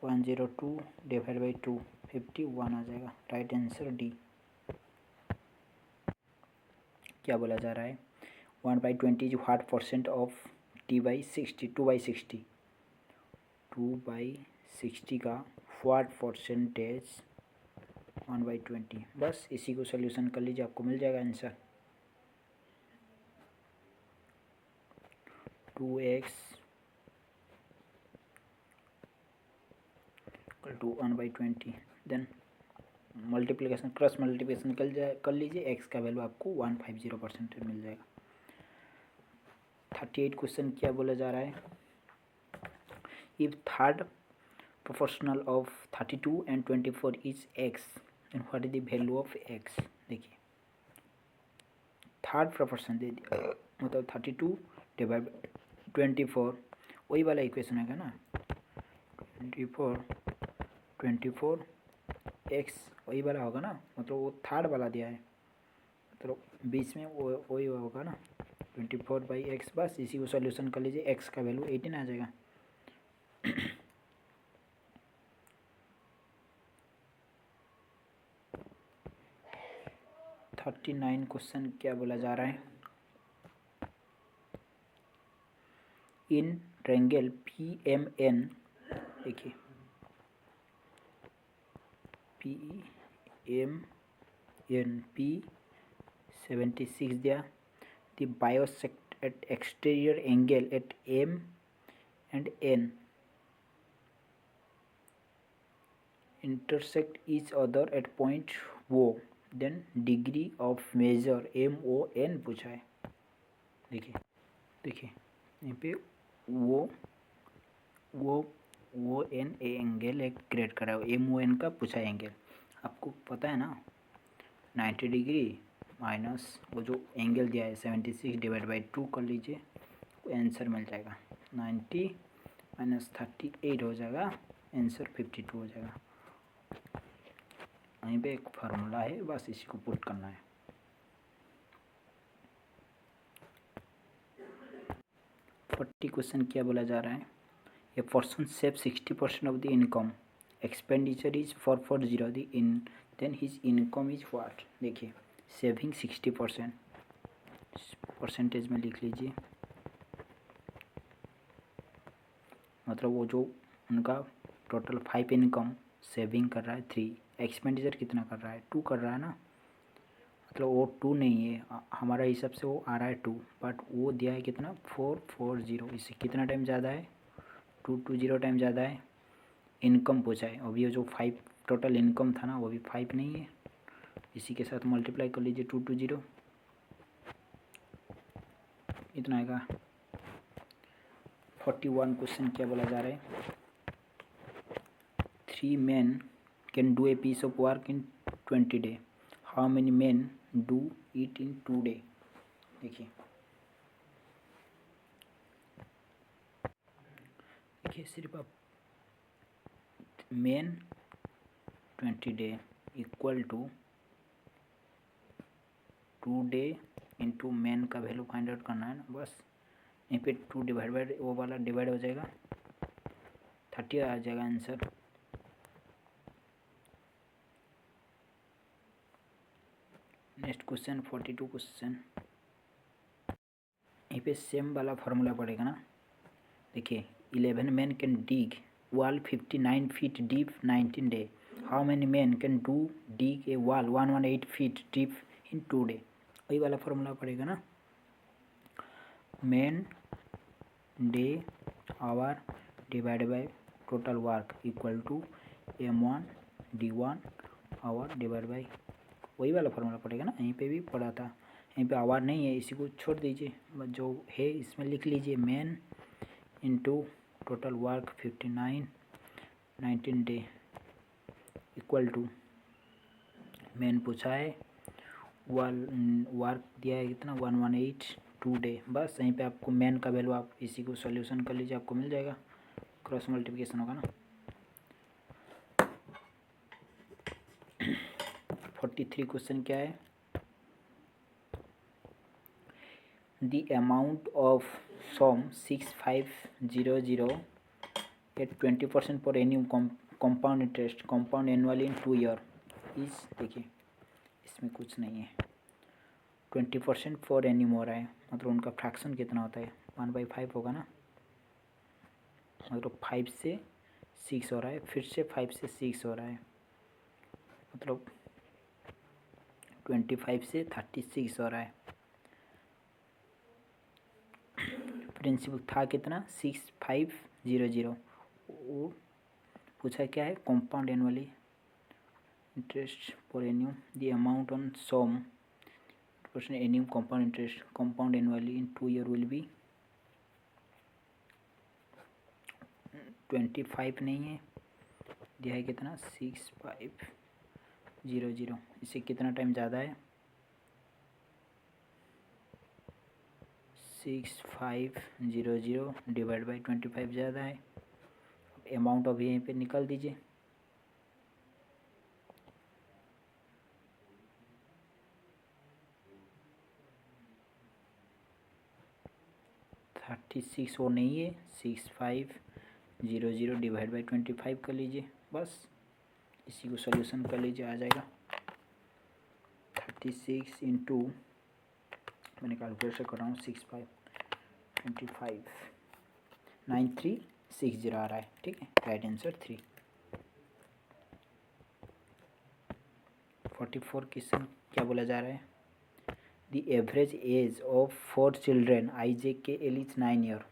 102 डिवाइड बाई 2 51 आ जाएगा। Right answer D. क्या बोला जा रहा है, 1/20 is what percent of t/60 2/60 2/60 का व्हाट परसेंटेज 1/20। बस इसी को सोल्यूशन कर लीजिए, आपको मिल जाएगा answer. 2x = 1/20, then multiplication cross multiplication कर लीजिए, x का वैल्यू आपको 150% मिल जाएगा। 38 क्वेश्चन क्या बोला जा रहा है, if third proportional of 32 and 24 is x and what is the value of x। देखिए थर्ड प्रोपोर्शन दे दिया मतलब 32 डिवाइड 24, वही वाला इक्वेशन आएगा ना, 24 x वही वाला होगा ना, मतलब वो थर्ड वाला दिया है, मतलब बीच में वो वही होगा ना 24/x। बस इसी को सॉल्यूशन कर लीजिए, x का वैल्यू 18 आ जाएगा। थर्टी 39 क्वेश्चन क्या बोला जा रहा है, इन ट्रायंगल PMN, देखिए PMN P76 दिया, the bisector at exterior angle at M and N intersect each other at point O, then degree of measure MON पूछा है। देखिए यहाँ पे वो एन एंगल एक क्रिएट करा है, MON का पूछा है एंगल, आपको पता है ना 90 डिग्री माइनस वो जो एंगल दिया है 76 डिवाइड बाई 2 कर लीजिए, आंसर मिल जाएगा 90 माइनस 38 हो जाएगा, आंसर 52 हो जाएगा। यहीं पे एक फार्मूला है, बस इसी को पुट करना है। फोर्टी क्वेश्चन क्या बोला जा रहा है, a person save 60% of the income, expenditure is 440 the in then his income is what. देखिए सेविंग 60% परसेंटेज में लिख लीजिए, मतलब वो जो उनका टोटल 5 इनकम सेविंग कर रहा है 3, एक्सपेंडिचर कितना कर रहा है 2 कर रहा है ना, मतलब वो 2 नहीं है हमारा हिसाब से वो आ रहा है 2, बट वो दिया है कितना 440, इससे कितना टाइम ज़्यादा है 220 टाइम ज़्यादा है। इनकम पूछा है, अभी ये जो 5 टोटल इनकम था ना वो भी 5 नहीं है, इसी के साथ मल्टीप्लाई कर लीजिए 220, इतना आएगा। 41 क्वेश्चन क्या बोला जा रहा है, 3 men can do a piece of work in 20 days. How many men do it in 2 days? देखिए सिर्फ आप men 20 day equal to 2 day into men का वैल्यू फाइंड आउट करना है ना, बस यहीं पे 2 डिवाइड बाई वो वाला डिवाइड हो जाएगा, 30 आ जाएगा आंसर। नेक्स्ट क्वेश्चन 42 क्वेश्चन, यहीं पे सेम वाला फार्मूला पड़ेगा ना। देखिए 11 men can dig wall 59 feet deep 19 day. How many men can do dig a wall 118 feet deep in 2 day? वही वाला फॉर्मूला पड़ेगा ना, men day hour divide by total work equal to M1 D1 hour divide by, वही वाला formula पड़ेगा ना। यहीं पे भी पड़ा था, यहीं पे आवर नहीं है, इसी को छोड़ दीजिए, जो है इसमें लिख लीजिए men into total work 59 19 day equal to men पूछा है वर्क दिया है कितना 118 2 डे। बस यहीं पे आपको मेन का वैल्यू आप इसी को सॉल्यूशन कर लीजिए, आपको मिल जाएगा, क्रॉस मल्टीप्लिकेशन होगा ना। 43 क्वेश्चन क्या है, the amount of sum 6500 at 20% per annum compound interest compound annually in 2 year is, देखिए इसमें कुछ नहीं है, 20% फॉर एन्यूम हो रहा है, मतलब उनका फ्रैक्शन कितना होता है 1/5 होगा ना, मतलब 5 से 6 हो रहा है, फिर से 5 से 6 हो रहा है, मतलब 25 से 36 हो रहा है। प्रिंसिपल था कितना 6500, वो पूछा क्या है compound annually interest per annum, the amount on sum % annum compound interest compound annually in 2 year will be 25 नहीं है, दिया है कितना 6500, इससे कितना टाइम ज़्यादा है 6500 डिवाइड बाई 25 ज़्यादा है, अमाउंट अभी यहीं पे निकाल दीजिए, थर्टी सिक्स वो नहीं है, 6500 डिवाइड बाई 25 कर लीजिए, बस इसी को सॉल्यूशन कर लीजिए, आ जाएगा 36 इंटू, मैंने कैलकुलेटर कर रहा हूँ 65 9360 आ रहा है, ठीक है, राइट आंसर 3। 44 क्वेश्चन क्या बोला जा रहा है, the average age of 4 children IJKL is 9 year,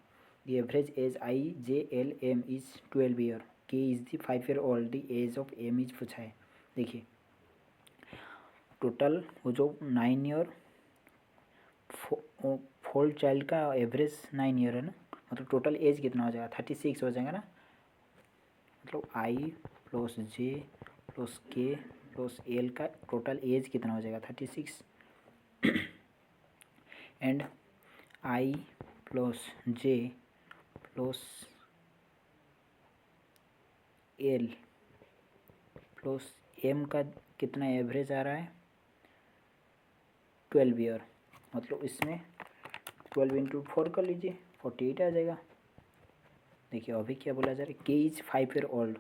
the average age IJLM is 12 year, K is the 5 year old, the age of M is पूछा है। देखिए टोटल वो जो 9 ईयर 4 चाइल्ड का एवरेज 9 ईयर है ना, मतलब टोटल एज कितना हो जाएगा 36 हो जाएगा ना, मतलब I plus J plus K plus L का टोटल एज कितना हो जाएगा 36, and I plus J plus L plus M का कितना एवरेज आ रहा है 12 ईयर, मतलब इसमें 12 इंटू 4 कर लीजिए 48 आ जाएगा। देखिए अभी क्या बोला जा रहा है, K is 5 year old,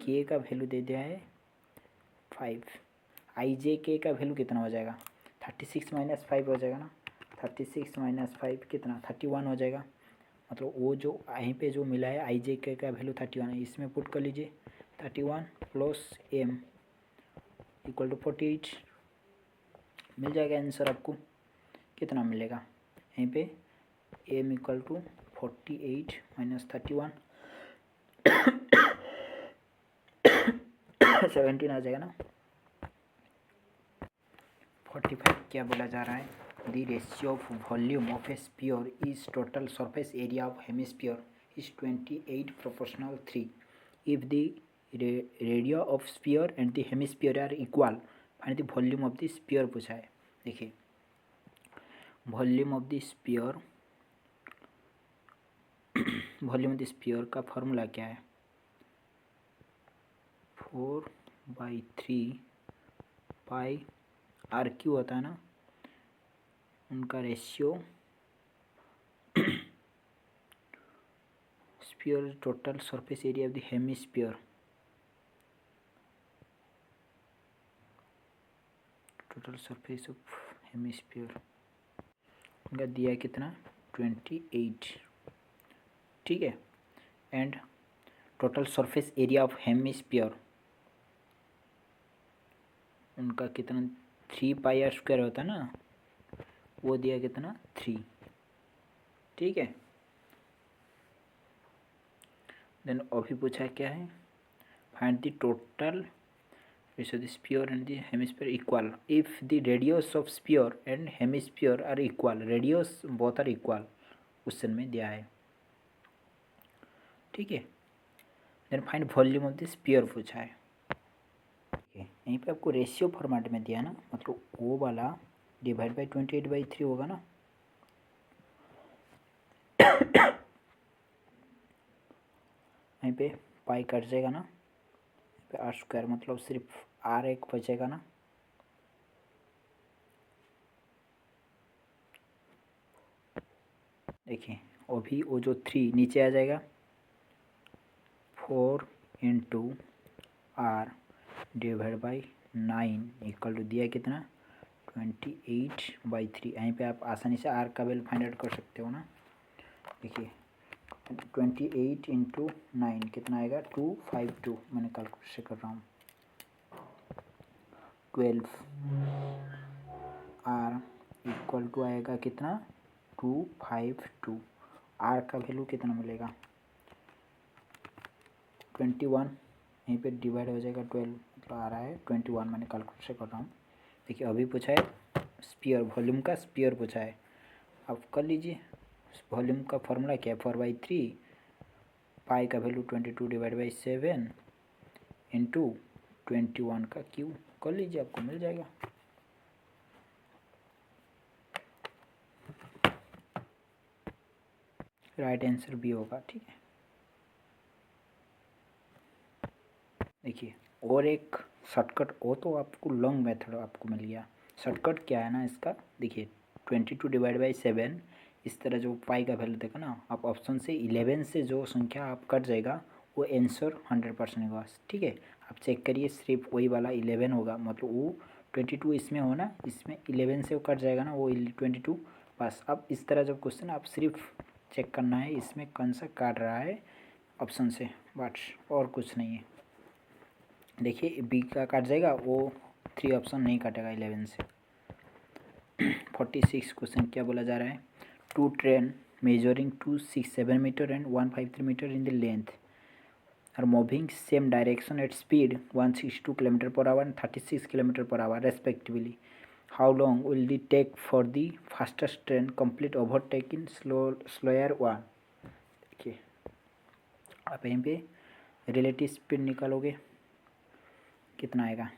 K का वैल्यू दे दिया है 5, IJK का वैल्यू कितना हो जाएगा 36 माइनस 5 हो जाएगा ना, 36 माइनस 5 कितना 31 हो जाएगा, मतलब वो जो यहीं पे जो मिला है IJK का वैल्यू 31 है, इसमें पुट कर लीजिए 31 प्लस M इक्वल टू 48, मिल जाएगा आंसर आपको, कितना मिलेगा यहीं पे M इक्वल टू 48 माइनस 31 17 आ जाएगा ना। 45 क्या बोला जा रहा है, the ratio of volume of a sphere is total surface area of hemisphere is 28 proportional 3, if the radio of sphere and the hemisphere are equal, find the volume of the sphere पूछा है। देखिए volume of the sphere, volume of the sphere का formula क्या है, 4/3 पाई are Q होता है ना, उनका ratio sphere total surface area of the hemisphere, total surface of hemisphere उनका दिया कितना 28, ठीक है। And total surface area of hemisphere उनका कितना 3πr² होता है ना, वो दिया कितना 3, ठीक है। देन अभी पूछा क्या है, find the total ratio the sphere and the hemisphere equal if the radius of sphere and hemisphere are equal, radius both are equal question में दिया है, ठीक है। Then find volume of the sphere पूछा है, यहीं पे आपको रेशियो फॉर्मेट में दिया ना, मतलब वो वाला डिवाइड बाई 28/3 होगा ना, यहीं पे पाई कट जाएगा ना, पे r² मतलब सिर्फ r1 बचेगा ना, देखिए अभी वो जो 3 नीचे आ जाएगा, 4 × r divide by 9 equal to दिया कितना 28/3। यहीं पे आप आसानी से r का वैल्यू फाइंड आउट कर सकते हो ना। देखिए 28 × 9 कितना आएगा 252, मैंने कैलकुलेशन कर रहा हूँ, 12 r इक्वल टू आएगा कितना 252, r का वैल्यू कितना मिलेगा 21, यहीं पे डिवाइड हो जाएगा 12, मतलब आ रहा है 21, मैंने कैलकुलेशन कर रहा हूँ। देखिए अभी पूछा है स्पीयर, वॉल्यूम का स्पीयर पूछा है, आप कर लीजिए। वॉल्यूम का फॉर्मूला क्या है 4/3 पाई का वैल्यू 22 डिवाइड बाई 7 इंटू 21 का क्यू, कर लीजिए आपको मिल जाएगा। राइट आंसर भी होगा, ठीक है। देखिए और एक शॉर्टकट, वो तो आपको लॉन्ग मेथड आपको मिल गया, शॉर्टकट क्या है ना इसका, देखिए 22 डिवाइड बाई 7 इस तरह जो पाई का वैल्यू देखा ना, आप ऑप्शन से 11 से जो संख्या आप कट जाएगा वो आंसर 100% होगा, ठीक है। आप चेक करिए सिर्फ वही वाला 11 होगा, मतलब वो 22 इसमें हो ना, इसमें 11 से वो कट जाएगा ना वो 22, बस। अब इस तरह जब क्वेश्चन आप सिर्फ चेक करना है इसमें कौन सा काट रहा है ऑप्शन से, बस और कुछ नहीं है। देखिए बी का काट जाएगा, वो 3 ऑप्शन नहीं काटेगा 11 से। 46 क्वेश्चन क्या बोला जा रहा है, 2 train measuring 267 metre and 153 metre in the length are moving same direction at speed 162 km/h and 36 km/h respectively. How long will it take for the fastest train complete overtake in slower one? देखिए आप यहीं पे relative speed निकालोगे कितना आएगा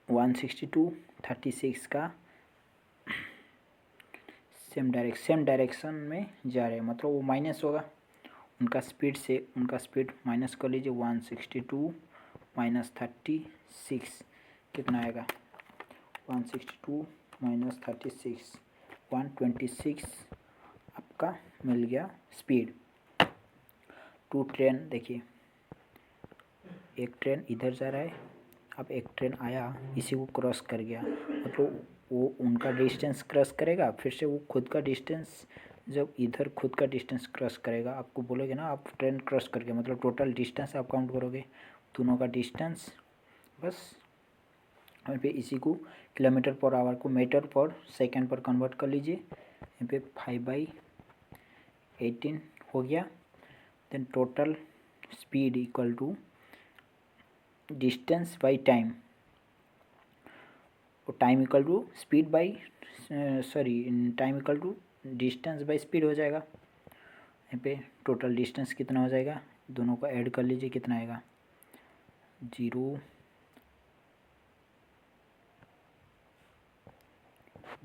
162, 36 का same direction में जा रहे हैं, मतलब वो माइनस होगा उनका स्पीड से, उनका स्पीड माइनस कर लीजिए 162 माइनस 36 कितना आएगा 162 माइनस 36 126 आपका मिल गया स्पीड। 2 ट्रेन, देखिए एक ट्रेन इधर जा रहा है, अब एक ट्रेन आया इसी को क्रॉस कर गया, मतलब वो उनका डिस्टेंस क्रॉस करेगा, फिर से वो खुद का डिस्टेंस, जब इधर खुद का डिस्टेंस क्रॉस करेगा आपको बोलोगे ना आप ट्रेन क्रॉस करके, मतलब टोटल डिस्टेंस आप काउंट करोगे दोनों का डिस्टेंस, बस। यहाँ पे इसी को km/h को मीटर/सेकंड पर कन्वर्ट कर लीजिए, यहाँ पे 5/18 हो गया। Then total speed equal to distance by time, time equal to speed by time equal to distance by speed हो जाएगा। यहाँ पे टोटल डिस्टेंस कितना हो जाएगा दोनों को ऐड कर लीजिए, कितना आएगा 0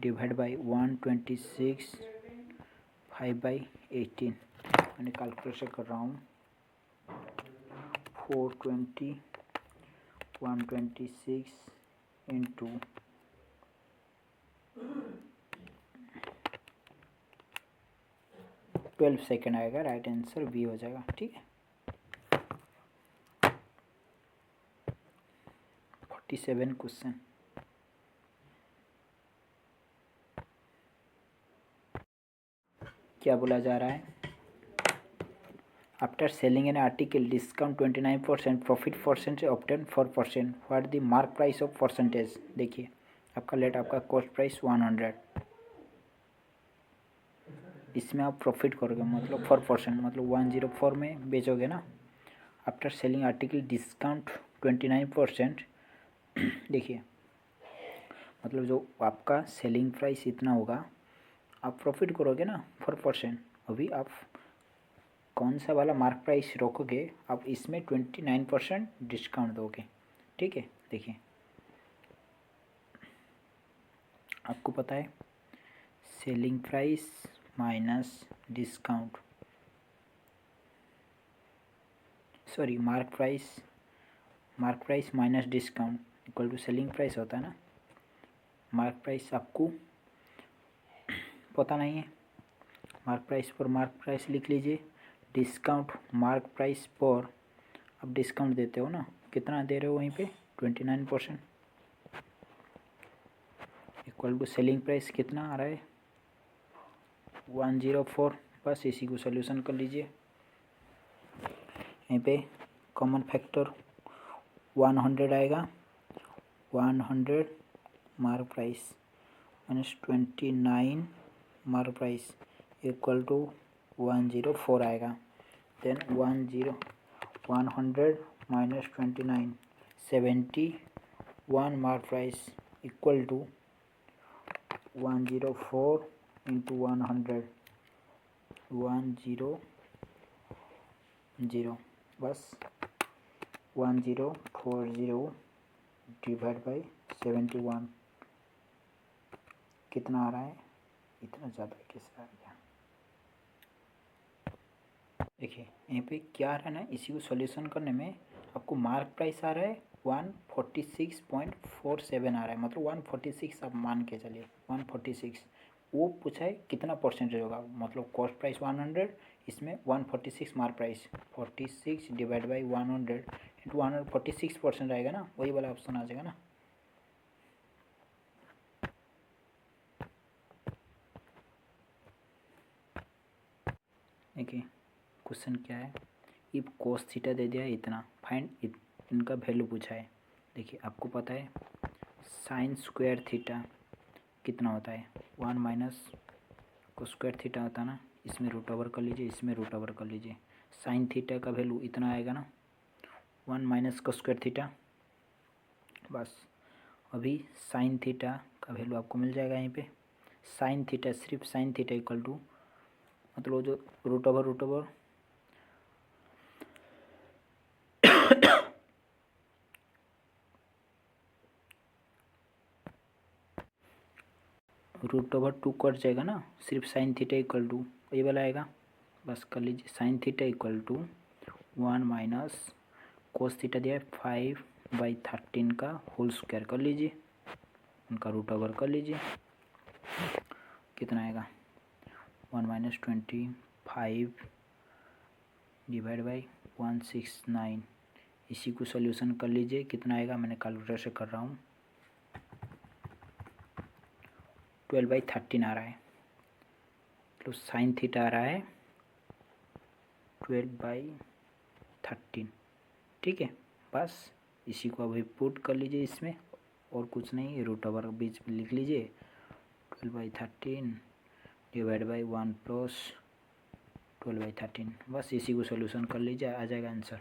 डिवाइड बाई 126 5/18। मैंने कैलकुलेशन कर रहा हूँ 420 126 इंटू 12 सेकेंड आएगा, राइट आंसर बी हो जाएगा। ठीक है, 47 क्वेश्चन। क्या बोला जा रहा है, after selling an article discount 29%, profit percentage obtain 4%, what the mark price of percentage. देखिए आपका लेट, आपका कॉस्ट प्राइस 100, इसमें आप प्रॉफिट करोगे मतलब 4%, मतलब 104 में बेचोगे ना। आफ्टर सेलिंग आर्टिकल डिस्काउंट 29%, देखिए मतलब जो आपका सेलिंग प्राइस इतना होगा, आप प्रॉफिट करोगे ना 4%। अभी आप कौन सा वाला मार्क प्राइस रखोगे, आप इसमें 29% डिस्काउंट दोगे। ठीक है, देखिए आपको पता है selling price minus discount, sorry mark price minus discount equal to selling price होता है ना। मार्क प्राइस आपको पता नहीं है, मार्क प्राइस पर मार्क प्राइस लिख लीजिए, डिस्काउंट मार्क प्राइस पर आप डिस्काउंट देते हो ना, कितना दे रहे हो वहीं पे 29%, इक्वल टू सेलिंग प्राइस कितना आ रहा है 104। बस इसी को सोल्यूशन कर लीजिए। यहीं पे कॉमन फैक्टर 100 आएगा, 100 mark price minus 29 mark price equal to 104 आएगा। देन 100 minus 29 71 mark price equal to 104 into 100 100, बस 1040 डिवाइड बाई 71 कितना आ रहा है, इतना ज़्यादा कैसे आ गया। देखिए यहीं पे क्या आ रहा है ना, इसी को सॉल्यूशन करने में आपको मार्क प्राइस आ रहा है 146.47 आ रहा है, मतलब 146 आप मान के चलिए 146। वो पूछा है कितना परसेंटेज होगा, मतलब कॉस्ट प्राइस 100, इसमें 146 mark price 46 divide by 100 into 146% आएगा ना, वही वाला ऑप्शन आ जाएगा ना। देखिए क्वेश्चन क्या है, इफ कोस थीटा दे दिया है इतना, फाइंड इनका वैल्यू पूछा है। देखिए आपको पता है साइन स्क्वायर थीटा कितना होता है 1 माइनस को स्क्वायर थीटा होता है ना, इसमें रूट ओवर कर लीजिए, इसमें रूट ओवर कर लीजिए। साइन थीटा का वैल्यू इतना आएगा ना 1 माइनस को स्क्वायर थीटा। बस अभी साइन थीटा का वैल्यू आपको मिल जाएगा यहीं पे। साइन थीटा, सिर्फ साइन थीटा इक्वल टू, मतलब जो रूट ओवर √2 कट जाएगा ना, सिर्फ साइन थीटा इक्वल टू ये वाला आएगा। बस कर लीजिए, sine theta equal to 1 minus cos theta दिया है 5/13 का होल स्क्वायर कर लीजिए, उनका रूट ओवर कर लीजिए, कितना आएगा 1 माइनस 25 डिवाइड बाई 169। इसी को सोल्यूशन कर लीजिए, कितना आएगा, मैंने कैलकुलेटर से कर रहा हूँ 12/13 आ रहा है, तो साइन थीटा आ रहा है 12/13। ठीक है, बस इसी को अभी पुट कर लीजिए इसमें, और कुछ नहीं, रूट ओवर बीच में लिख लीजिए 12/13 डिवाइड बाई 1 प्लस 12/13, बस इसी को सोल्यूशन कर लीजिए, आ जाएगा आंसर।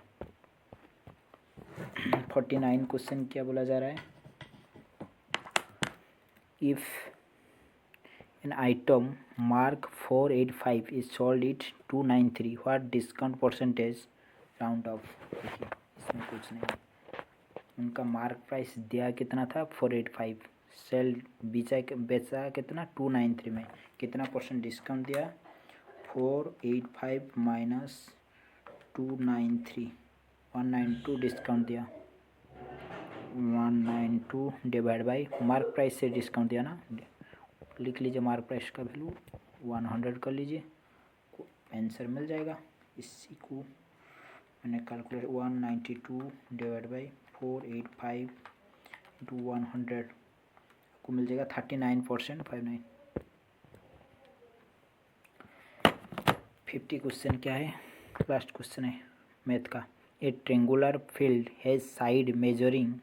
49 क्वेश्चन क्या बोला जा रहा है, if an item mark 485 is sold at 293, what discount percentage round of. देखिए इसमें कुछ नहीं, उनका मार्क प्राइस दिया कितना था 485, सेल बेचा कितना 293 में, कितना परसेंट डिस्काउंट दिया 485 माइनस 293, 192 डिस्काउंट दिया, 192 डिवाइड बाई मार्क प्राइस से डिस्काउंट दिया ना, लिख लीजिए मार्क प्राइस का वैल्यू 100 कर लीजिए, आंसर मिल जाएगा। इसी को मैंने कैलकुलेट 192 डिवाइड बाई 485 इंटू 100 को मिल जाएगा 39.59। 50 क्वेश्चन क्या है, लास्ट क्वेश्चन है मैथ का। A triangular field has side measuring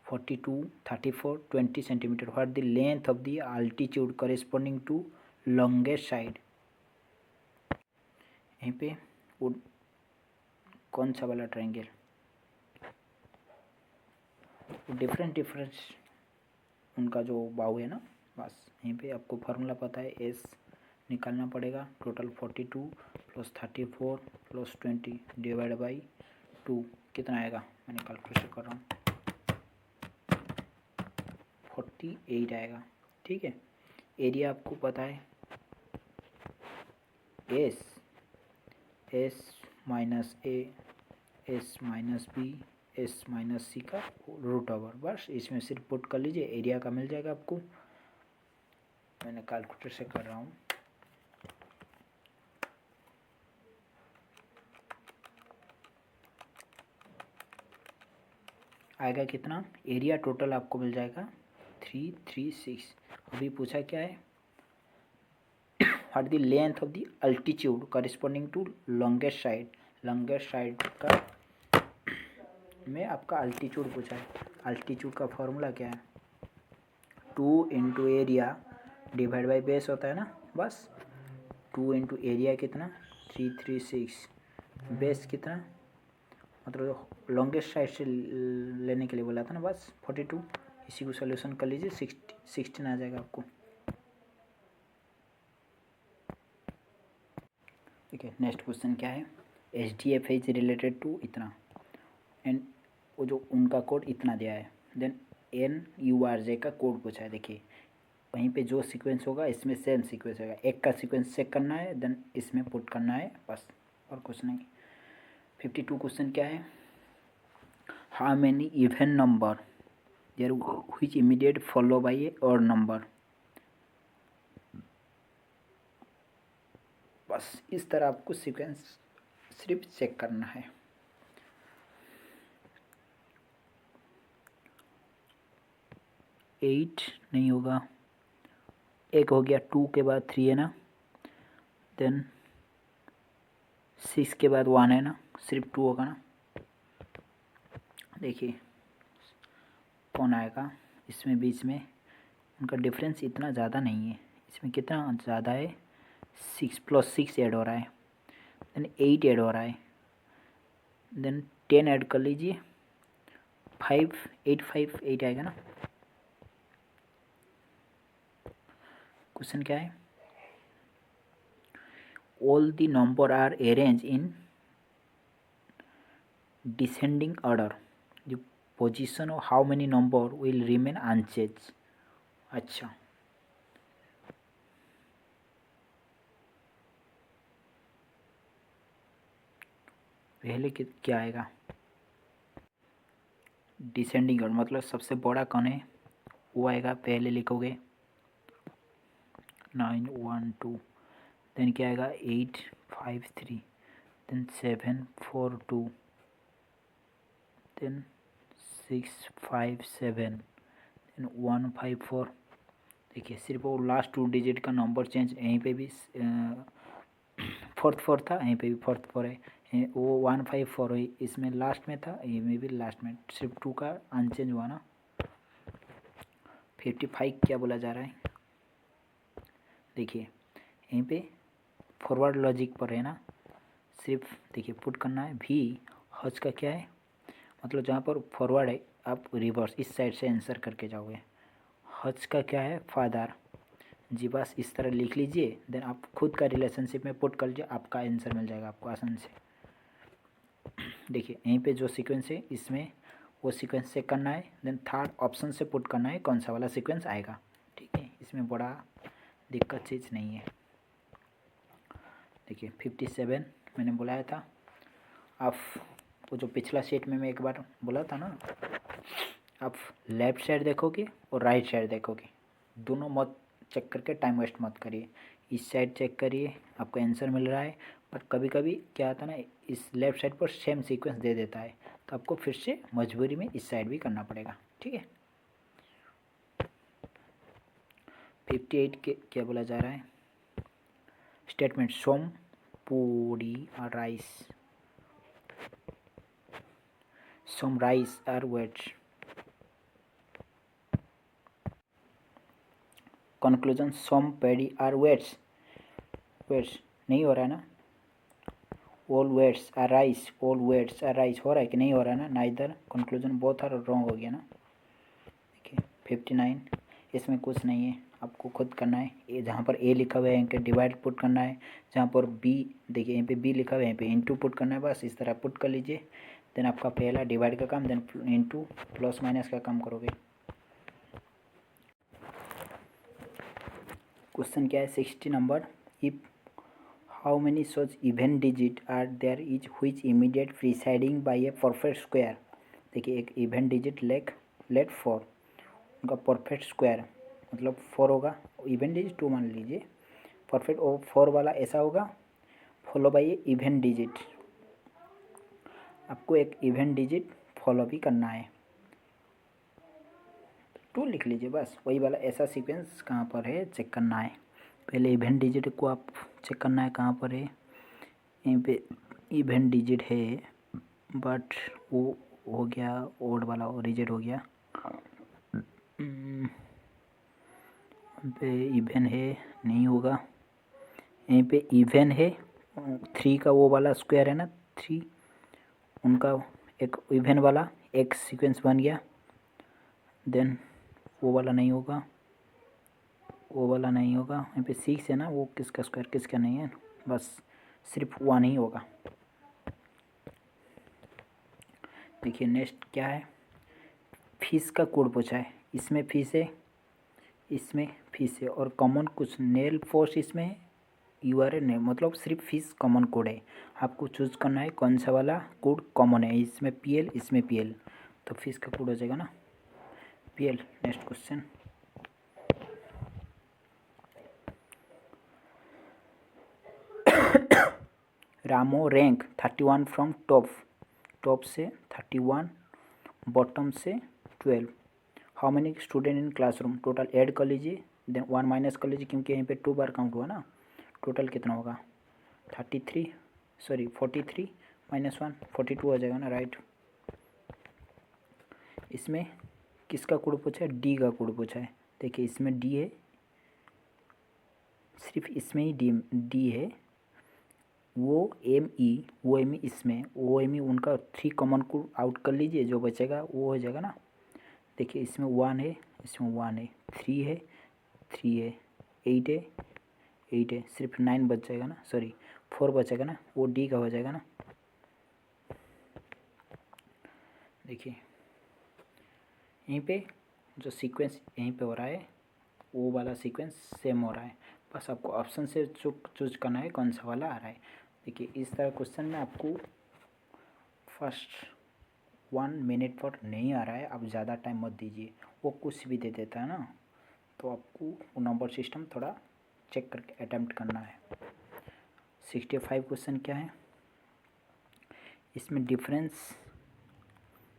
42, 34, 20 centimetre. What the length of the altitude corresponding to longest side. यहीं पे वो कौन सा वाला ट्रायंगल, डिफरेंट उनका जो बाहु है ना, बस यहीं पे आपको फार्मूला पता है, एस निकालना पड़ेगा। Total 42 plus 34 plus 20 divide by 2 कितना आएगा, मैंने कैलकुलेशन कर रहा हूँ 48 आएगा। ठीक है, एरिया आपको पता है S minus A S minus B S minus C का रूट ओवर, बस इसमें सिर्फ पुट कर लीजिए, एरिया का मिल जाएगा आपको। मैंने कैलकुलेटर से कर रहा हूँ, आएगा कितना, एरिया टोटल आपको मिल जाएगा 336। अभी पूछा क्या है, what the length of the altitude corresponding to longest side. Longest side का में आपका अल्टीट्यूड पूछा है। अल्टीट्यूड का फॉर्मूला क्या है, 2 into area divide by base होता है ना, बस 2 इंटू एरिया कितना 336, बेस कितना, मतलब लॉन्गेस्ट साइड से लेने के लिए बोला था ना, बस 42। इसी को सोल्यूशन कर लीजिए, 16 आ जाएगा आपको। ठीक है, नेक्स्ट क्वेश्चन क्या है, HDF इज रिलेटेड टू इतना, एंड वो जो उनका कोड इतना दिया है, देन NURJ का कोड पूछा है। देखिए वहीं पे जो सीक्वेंस होगा इसमें सेम सीक्वेंस होगा, एक का सीक्वेंस चेक करना है, देन इसमें पुट करना है, बस और कुछ नहीं। 52 क्वेश्चन क्या है, how many even number there which immediate follow by a odd number. बस इस तरह आपको सीक्वेंस सिर्फ चेक करना है। एट नहीं होगा, एक हो गया, 2 के बाद 3 है ना, देन 6 के बाद 1 है ना, सिर्फ 2 होगा ना। देखिए कौन आएगा इसमें, बीच में उनका डिफरेंस इतना ज़्यादा नहीं है, इसमें कितना ज़्यादा है 6 प्लस 6 ऐड हो रहा है, देन 8 ऐड हो रहा है, देन 10 ऐड कर लीजिए, 5 8 5 8 आएगा ना। क्वेश्चन क्या है, all the number are arrange in descending order, the position of how many number will remain unchange. अच्छा पहले क्या आएगा, डिसेंडिंग ऑर्डर मतलब सबसे बड़ा कौन है वो आएगा, पहले लिखोगे 9 1 2, देन क्या आएगा 8 5 3, देन 7 4 2, देन 6 5 7, देन 1 5 4। देखिए सिर्फ वो लास्ट 2 डिजिट का नंबर चेंज, यहीं पे भी 4 था, यहीं पे भी 4 है, वो 1 5 4 है, इसमें लास्ट में था, ये में भी लास्ट में, सिर्फ 2 का अनचेंज हुआ ना। 55 क्या बोला जा रहा है, देखिए यहीं पे फॉरवर्ड लॉजिक पर है ना, सिर्फ देखिए पुट करना है। भी हज का क्या है, मतलब जहाँ पर फॉरवर्ड है आप रिवर्स इस साइड से आंसर करके जाओगे। हज का क्या है फादर जी, बस इस तरह लिख लीजिए, देन आप खुद का रिलेशनशिप में पुट कर लीजिए, आपका आंसर मिल जाएगा आपको आसान से। देखिए यहीं पे जो सीक्वेंस है इसमें वो सीक्वेंस चेक करना है, देन थर्ड ऑप्शन से पुट करना है कौन सा वाला सीक्वेंस आएगा। ठीक है, इसमें बड़ा दिक्कत चीज़ नहीं है। देखिए 57 मैंने बुलाया था। आप वो जो पिछला सेट में मैं एक बार बोला था ना, आप लेफ़्ट साइड देखोगे और राइट साइड देखोगे, दोनों मत चेक करके टाइम वेस्ट मत करिए। इस साइड चेक करिए, आपको आंसर मिल रहा है, बट कभी कभी क्या आता है ना, इस लेफ़्ट साइड पर सेम सीक्वेंस दे देता है, तो आपको फिर से मजबूरी में इस साइड भी करना पड़ेगा। ठीक है, 58 के क्या बोला जा रहा है, स्टेटमेंट सोम पूरी और rice, some rice are wheats. Conclusion some paddy are wheats, wheats नहीं हो रहा है ना, all wheats are rice, all wheats are rice हो रहा है कि नहीं हो रहा है ना, neither conclusion both are wrong हो गया ना। देखिए 59 इसमें कुछ नहीं है, आपको खुद करना है। ये जहाँ पर ए लिखा हुआ है इनके डिवाइड पुट करना है, जहाँ पर बी देखिए यहीं पे बी लिखा हुआ है यहीं पे इंटू पुट करना है, बस इस तरह पुट कर लीजिए। देन आपका पहला डिवाइड का काम, देन इंटू प्लस माइनस का काम करोगे। क्वेश्चन क्या है 60 number, if how many such even digit are there is which immediate preceding by a perfect square. देखिए एक इवन डिजिट लेट 4, उनका परफेक्ट स्क्वायर मतलब 4 होगा, इवन डिजिट 2 मान लीजिए, परफेक्ट और 4 वाला ऐसा होगा, follow by A even digit. आपको एक इवन डिजिट फॉलो भी करना है, 2 लिख लीजिए बस, वही वाला ऐसा सीक्वेंस कहाँ पर है चेक करना है। पहले इवन डिजिट को आप चेक करना है कहाँ पर है, यहीं पे इवन डिजिट है, बट वो हो गया ओड वाला और रिजेक्ट हो गया। पे इवन है नहीं होगा, यहीं पे इवन है 3 का वो वाला स्क्वायर है ना 3, उनका एक इवन वाला एक सीक्वेंस बन गया, देन वो वाला नहीं होगा, वो वाला नहीं होगा, यहाँ पे 6 है ना, वो किसका स्क्वायर किसका नहीं है, बस सिर्फ 1 ही होगा। देखिए नेक्स्ट क्या है, फिश का कोड पूछा है, इसमें फिश है, इसमें फिश है, और कॉमन कुछ नेल फोर्स इसमें है, यूआरएन है, मतलब सिर्फ फिश कॉमन कोड है। आपको चूज करना है कौन सा वाला कोड कॉमन है, इसमें पीएल इसमें पीएल, तो फिश का कोड हो जाएगा ना पीएल। नेक्स्ट क्वेश्चन, रामो रैंक 31 फ्रॉम टॉप से 31, बॉटम से 12, how many student in classroom, total add कर लीजिए, देन 1 माइनस कर लीजिए क्योंकि यहीं पे 2 बार काउंट हुआ ना, टोटल कितना होगा 43 माइनस 1 42 हो जाएगा ना, राइट। इसमें किसका कोड पूछा है, डी का कोड पूछा है। देखिए इसमें डी है, सिर्फ इसमें ही डी है, वो एम ई इसमें वो एम ई उनका 3 कॉमन को आउट कर लीजिए, जो बचेगा वो हो जाएगा ना। देखिए इसमें 1 है, इसमें 1 है, 3 है, 3 है, 8 है, 8 है, सिर्फ 9 बच जाएगा ना, सॉरी 4 बचेगा ना, वो डी का हो जाएगा ना। देखिए यहीं पे जो सीक्वेंस यहीं पे हो रहा है वो वाला सीक्वेंस सेम हो रहा है, बस आपको ऑप्शन से चूज करना है कौन सा वाला आ रहा है। देखिए इस तरह क्वेश्चन में आपको फर्स्ट 1 मिनट पर नहीं आ रहा है, आप ज़्यादा टाइम मत दीजिए, वो कुछ भी दे देता है ना, तो आपको वो नंबर सिस्टम थोड़ा चेक करके अटैम्प्ट करना है। 65 क्वेश्चन क्या है, इसमें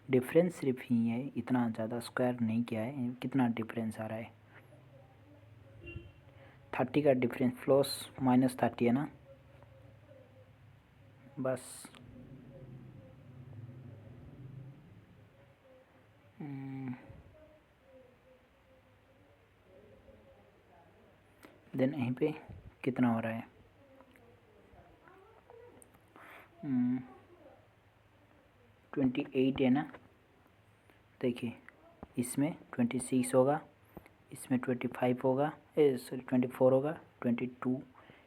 डिफरेंस सिर्फ ही है, इतना ज़्यादा स्क्वायर नहीं किया है, कितना डिफरेंस आ रहा है 30 का डिफरेंस, प्लस माइनस 30 है ना, बस देन यहीं पे कितना हो रहा है 28 है ना। देखिए इसमें 26 होगा, इसमें 25 होगा, सॉरी 24 होगा, 22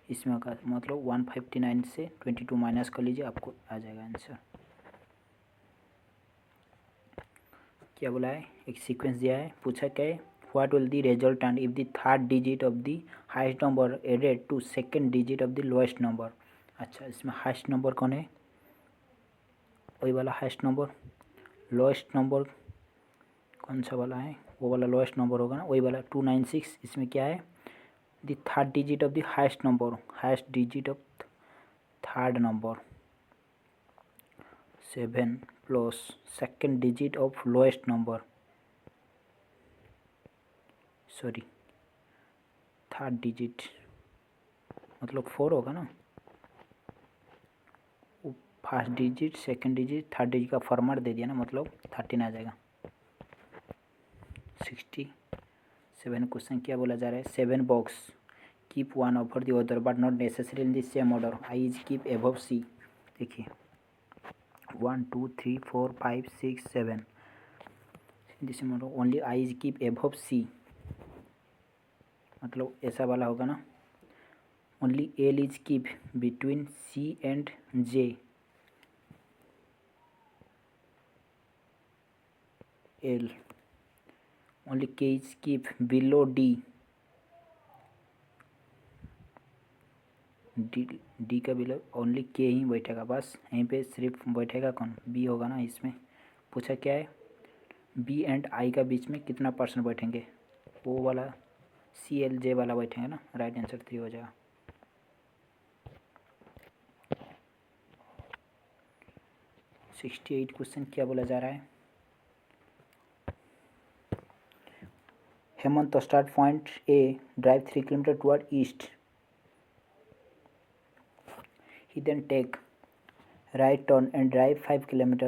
इसमें होगा, मतलब 159 से 22 माइनस कर लीजिए, आपको आ जाएगा आंसर। क्या बोला है, एक सीक्वेंस दिया है, पूछा क्या है, what will the resultant if the third digit of the highest number added to second digit of the lowest number. अच्छा, इसमें हाईएस्ट नंबर कौन है, वही वाला हाईएस्ट नंबर, लोएस्ट नंबर कौन सा वाला है, वो वाला लोएस्ट नंबर होगा ना, वही वाला 296। इसमें क्या है, the third digit of the highest number, highest digit of third number 7 plus second digit of lowest number, sorry third digit मतलब 4 होगा ना, वो first digit second digit third digit का फॉर्मेट दे दिया ना, मतलब 13 आ जाएगा। 67 क्वेश्चन क्या बोला जा रहा है, 7 box keep one over the other but not necessary in the same order, I is keep above C. देखिए 1 2 3 4 5 6 7 this order, only I is keep above C, मतलब ऐसा वाला होगा ना, only L is keep between C and J, L only K is keep below D, D का below only K ही बैठेगा, बस यहीं पे सिर्फ बैठेगा कौन, बी होगा ना। इसमें पूछा क्या है, बी एंड आई का बीच में कितना परसेंट बैठेंगे, वो वाला सी एल जे वाला बैठेंगे ना, राइट आंसर 3 हो जाएगा। 68 क्वेश्चन क्या बोला जा रहा है, Hemant start point A, drive 3 kilometre toward east, he then take right turn and drive 5 kilometer,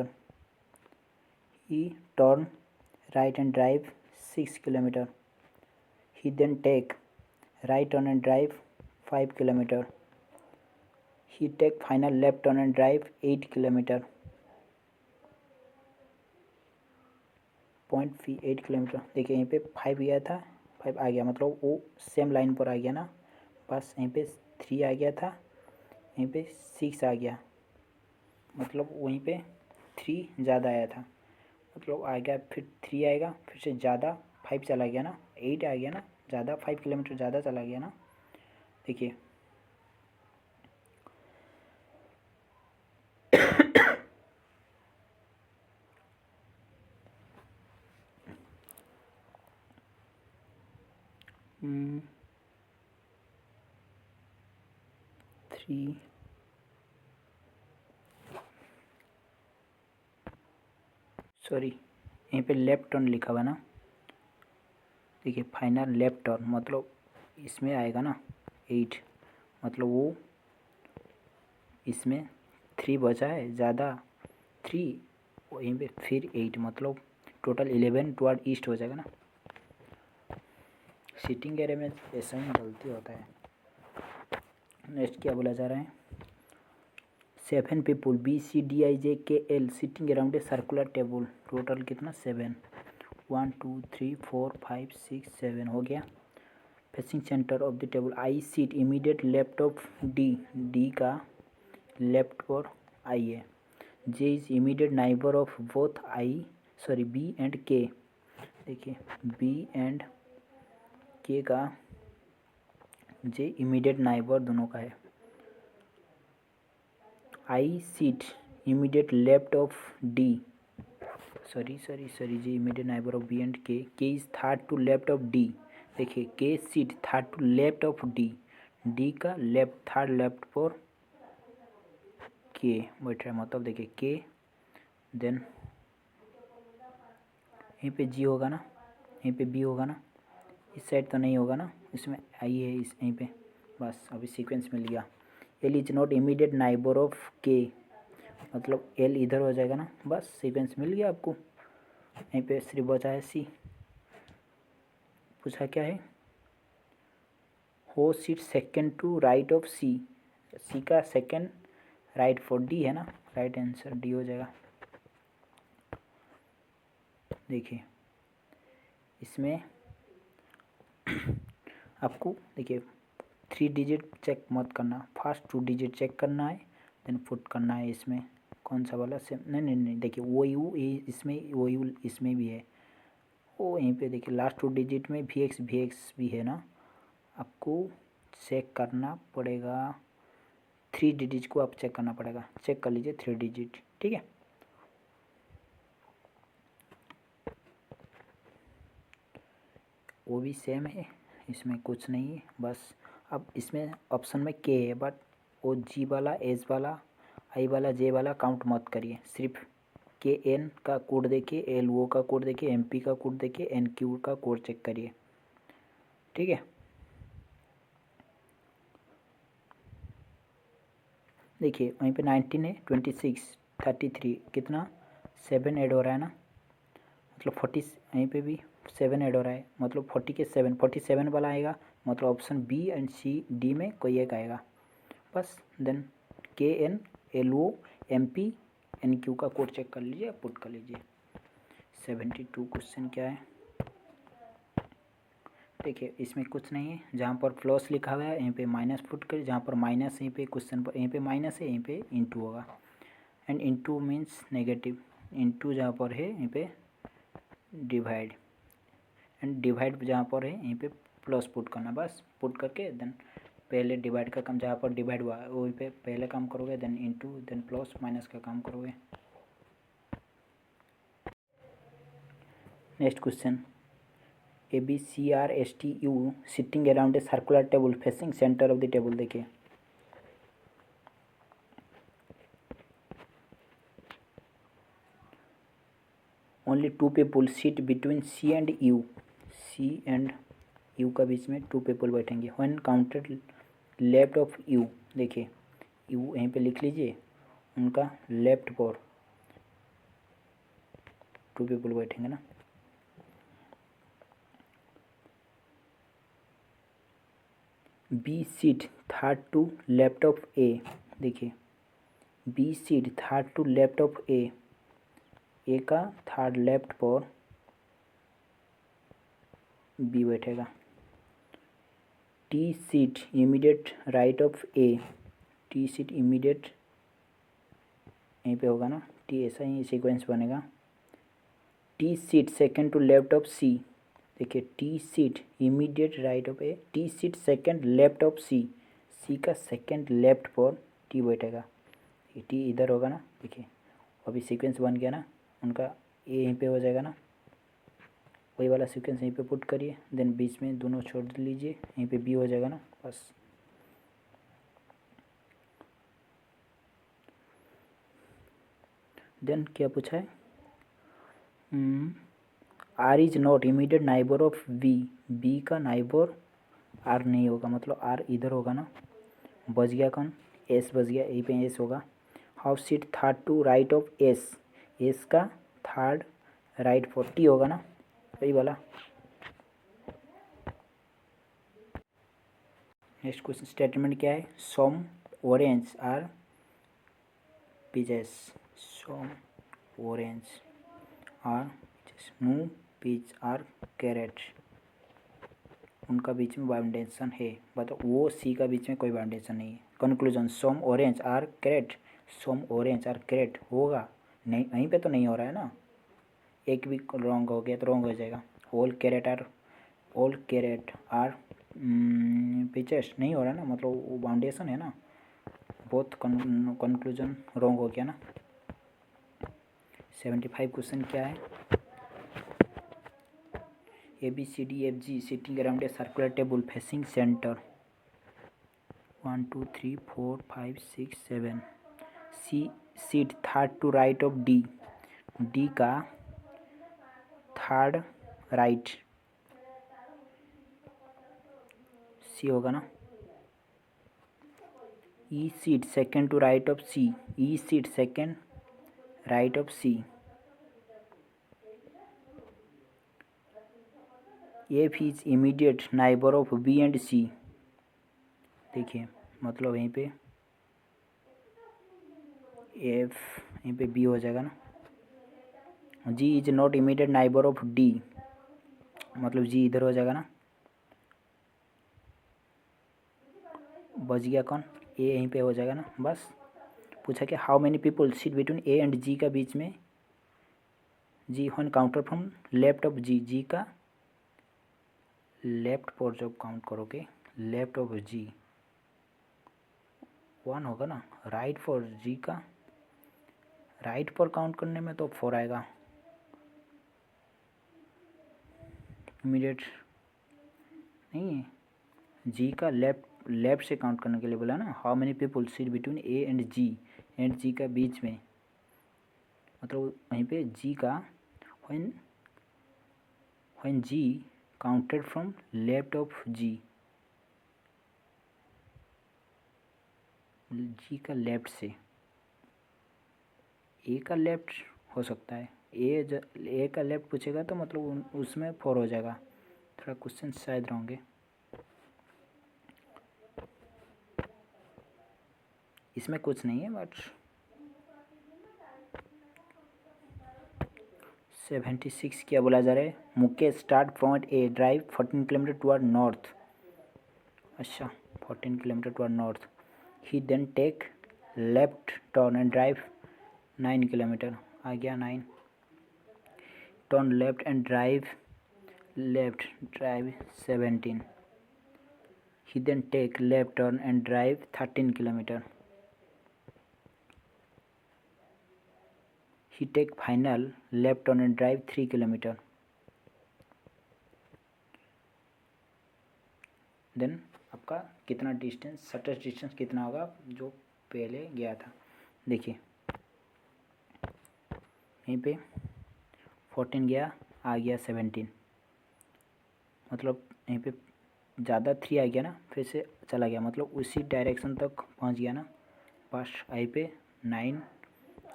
he turn right and drive 6 kilometer, he then take right turn and drive 5 kilometer, he take final left turn and drive 8 kilometer, point fee 8 kilometre. देखिए यहीं पे 5 गया था, 5 आ गया, मतलब वो same line पर आ गया ना, बस यहीं पे 3 आ गया था, यहीं पे 6 आ गया, मतलब वहीं पे 3 ज़्यादा आया था, मतलब आ गया, फिर 3 आएगा, फिर से ज़्यादा 5 चला गया ना, 8 आ गया ना, ज़्यादा 5 किलोमीटर ज़्यादा चला गया ना। देखिए थ्री सॉरी यहीं पे लेफ्ट टर्न लिखा हुआ ना, देखिए फाइनल लेफ्ट टर्न मतलब इसमें आएगा ना 8, मतलब वो इसमें 3 बचा है ज़्यादा, 3 वहीं पे फिर 8, मतलब टोटल 11 टुवर्ड ईस्ट हो जाएगा ना। सीटिंग एरिया में ऐसा ही गलती होता है। नेक्स्ट क्या बोला जा रहा है, 7 people B C D I J K L sitting around a circular table, total कितना 7, 1 2 3 4 5 6 7 हो गया। Facing centre of the table, I seat immediate left of D, D का लेफ्ट पर आई है, J is immediate neighbour of both I sorry B and K, देखिए B and के का जे immediate neighbour दोनों का है। I seat immediate left of D, sorry J immediate neighbour of B and K is third to left of D, देखिए K seat third to left of D, D का left third left पर K बैठ रहा है, मतलब देखिए के then यहीं पे जी होगा ना, यहीं पे बी होगा ना, इस साइड तो नहीं होगा ना, इसमें आई है इस यहीं पे, बस अभी सीक्वेंस मिल गया। L is not immediate neighbour of के, मतलब एल इधर हो जाएगा ना, बस सीक्वेंस मिल गया आपको। यहीं पे सिर्फ बचा है सी। पूछा क्या है, who seat second to right of C, C का सेकेंड राइट फॉर डी है ना, राइट आंसर डी हो जाएगा। देखिए इसमें आपको देखिए 3 डिजिट चेक मत करना, फर्स्ट 2 डिजिट चेक करना है, देन पुट करना है इसमें कौन सा वाला सेम, नहीं नहीं नहीं, देखिए ओ यू इसमें, ओ यू इसमें भी है, ओ यहीं पे देखिए लास्ट 2 डिजिट में वी एक्स भी है ना, आपको चेक करना पड़ेगा, 3 डिजिट को आप चेक करना पड़ेगा, चेक कर लीजिए 3 डिजिट, ठीक है। वो भी सेम है, इसमें कुछ नहीं है, बस अब इसमें ऑप्शन में के है, बट वो जी वाला, एच वाला, आई वाला, जे वाला काउंट मत करिए, सिर्फ के एन का कोड देखिए, एल ओ का कोड देखिए, एम पी का कोड देखिए, एन क्यू का कोड चेक करिए, ठीक है। देखिए वहीं पे 19 है, 26, 33, कितना 7 ऐड हो रहा है ना, मतलब 40, यहीं पे भी 7 ऐड हो रहा है, मतलब 40 के 7, 47 वाला आएगा, मतलब option B and C D में कोई एक आएगा, बस। Then K N L O M P N Q का कोड चेक कर लीजिए, पुट कर लीजिए। 72 क्वेश्चन क्या है, देखिए इसमें कुछ नहीं है, जहाँ पर प्लस लिखा हुआ है यहीं पे माइनस पुट करिए, जहाँ पर माइनस यहीं पे क्वेश्चन पर यहीं पे माइनस है, यहीं पे इंटू होगा, and into means negative, into जहाँ पर है यहीं पे डिवाइड, एंड डिवाइड जहाँ पर है यहीं पे प्लस पुट करना, बस पुट करके देन पहले डिवाइड का काम जहाँ पर डिवाइड हुआ है वहीं पे पहले काम करोगे, then into, then plus minus का काम करोगे। Next question, A B C R S T U sitting around a circular table facing centre of the table, देखिए only 2 people seat between C and U, C and U का बीच में 2 people बैठेंगे, when counted left of U, देखिए U यहीं पे लिख लीजिए, उनका लेफ्ट पर 2 पीपल बैठेंगे ना, B seat third to left of A, देखिए B seat third to left of A का थर्ड लेफ्ट पर बी बैठेगा, T seat immediate right of A, T seat immediate यहीं पे होगा ना, टी ऐसा ही सीक्वेंस बनेगा, T seat second to left of C, देखिए T seat immediate right of A, T seat second left of C, C का second left पर टी बैठेगा, ये टी इधर होगा ना, देखिए अभी सीक्वेंस बन गया ना उनका, ए यहीं पे हो जाएगा ना, वही वाला सीक्वेंस यहीं पे पुट करिए, देन बीच में दोनों छोड़ लीजिए, यहीं पे बी हो जाएगा ना, बस। देन क्या पूछा है, R is not immediate neighbour of B, B का नाइबर आर नहीं होगा, मतलब आर इधर होगा ना, बच गया कौन, एस बच गया, यहीं पे एस होगा, how seat third to right of S, S का थर्ड राइट 40 होगा ना, वही वाला। नेक्स्ट क्वेश्चन स्टेटमेंट क्या है, some orange are peaches, some orange are no peach are carrot, उनका बीच में बाउंडेशन है, बताओ वो सी का बीच में कोई बाउंडेशन नहीं है। Conclusion, some orange are carrot, some orange are carrot होगा नहीं, वहीं पे तो नहीं हो रहा है ना, एक भी रॉन्ग हो गया तो रॉन्ग हो जाएगा, ऑल कैरेट आर पीचेस नहीं हो रहा है ना, मतलब वो बाउंडेशन है ना, बहुत कंक्लूजन रॉन्ग हो गया ना। 75 क्वेश्चन क्या है, A B C D F G sitting around a circular table facing centre, 1 2 3 4 5 6 7, C seat third to right of D, D का थर्ड राइट सी होगा ना, E seat second to right of C, E seat second right of C, F is immediate neighbour of B and C, देखिए मतलब यहीं पे F यहीं पे B हो जाएगा ना, G is not immediate neighbour of D, मतलब जी इधर हो जाएगा ना, बच गया कौन, ए यहीं पे हो जाएगा ना, बस पूछा कि how many people seat between A and G का बीच में, G one counter from left of G, G का लेफ्ट पर जब काउंट करोगे लेफ्ट ऑफ जी 1 होगा ना, राइट फॉर जी का राइट पर काउंट करने में तो 4 आएगा, इमीडिएट नहीं है, जी का लेफ्ट से काउंट करने के लिए बोला ना, how many people seat between A and G का बीच में, मतलब वहीं पे जी का when G counted from left of G का लेफ्ट से, ए का लेफ्ट हो सकता है, ए का लेफ्ट पूछेगा तो मतलब उसमें 4 हो जाएगा, थोड़ा क्वेश्चन शायद होंगे, इसमें कुछ नहीं है बट 76 क्या बोला जा रहा है, Mukesh start from A drive 14 kilometre toward north, अच्छा 14 kilometre toward north, he then take left turn and drive 9 kilometre, आ गया 9, turn left and drive 17, he then take left turn and drive 13 kilometer, he take final left turn and drive 3 kilometer, then आपका कितना distance shortest distance कितना होगा जो पहले गया था, देखिए यहीं पे 14 गया, आ गया 17, मतलब यहीं पे ज़्यादा 3 आ गया ना, फिर से चला गया, मतलब उसी डायरेक्शन तक पहुंच गया ना, बस यहीं पे 9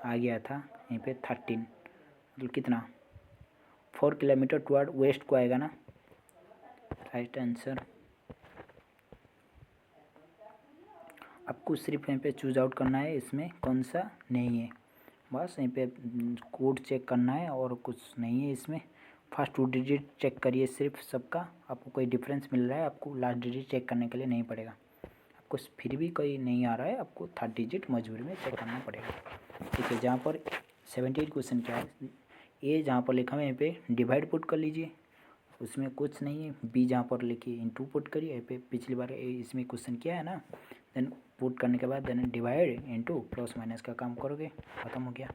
आ गया था, यहीं पे 13, मतलब कितना 4 किलोमीटर टुवर्ड वेस्ट को आएगा ना, राइट आंसर। आपको सिर्फ यहीं पे चूज आउट करना है, इसमें कौन सा नहीं है, बस यहीं पे कोड चेक करना है और कुछ नहीं है इसमें, फर्स्ट 2 डिजिट चेक करिए सिर्फ सबका, आपको कोई डिफरेंस मिल रहा है आपको लास्ट डिजिट चेक करने के लिए नहीं पड़ेगा, आपको फिर भी कोई नहीं आ रहा है आपको थर्ड डिजिट मजबूरी में चेक करना पड़ेगा। ठीक है, जहाँ पर 78 क्वेश्चन क्या है, ए जहाँ पर लिखा हुआ है यहाँ पे डिवाइड पुट कर लीजिए, उसमें कुछ नहीं है, बी जहाँ पर लिखिए इनटू पुट करिए, यहाँ पे पिछली बार इसमें क्वेश्चन किया है ना, देन पुट करने के बाद then divide into plus minus का काम करोगे, खत्म हो गया।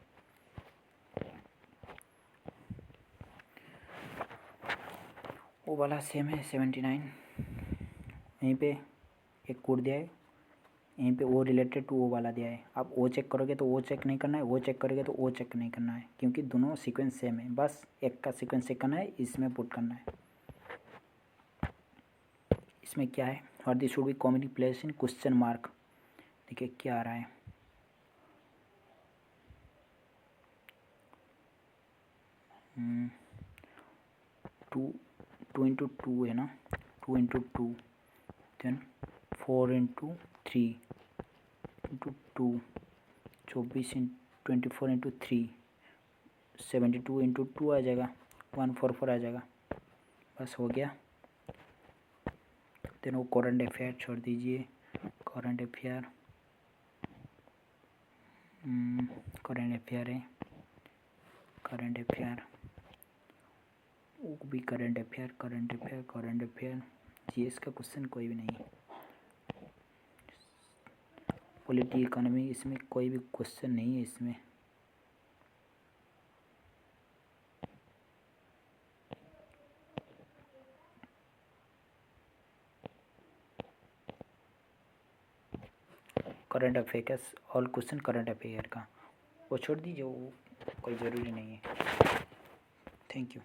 वो वाला सेम है 79, यहीं पे एक कोड दिया है, यहीं पे वो रिलेटेड टू वो वाला दिया है, आप वो चेक करोगे तो वो चेक नहीं करना है, वो चेक करोगे तो वो चेक नहीं करना है, क्योंकि दोनों सीक्वेंस सेम है, बस एक का सीक्वेंस चेक करना है, इसमें पुट करना है। इसमें क्या है, और this should be commonly place in question mark, देखिए क्या आ रहा है, टू इंटू टू है ना, 2 into 2 then 4 into 3 into 2 24 24 into 3 72 into 2 आ जाएगा, 144 आ जाएगा, बस हो गया। देन वो करंट अफेयर छोड़ दीजिए, करंट अफेयर है, करंट अफेयर वो भी करंट अफेयर जीएस का क्वेश्चन कोई भी नहीं, पॉलिटी इकोनॉमी इसमें कोई भी क्वेश्चन नहीं है इसमें। करंट अफेयर का ऑल क्वेश्चन करंट अफेयर का वो छोड़ दीजिए, वो कोई ज़रूरी नहीं है। Thank you.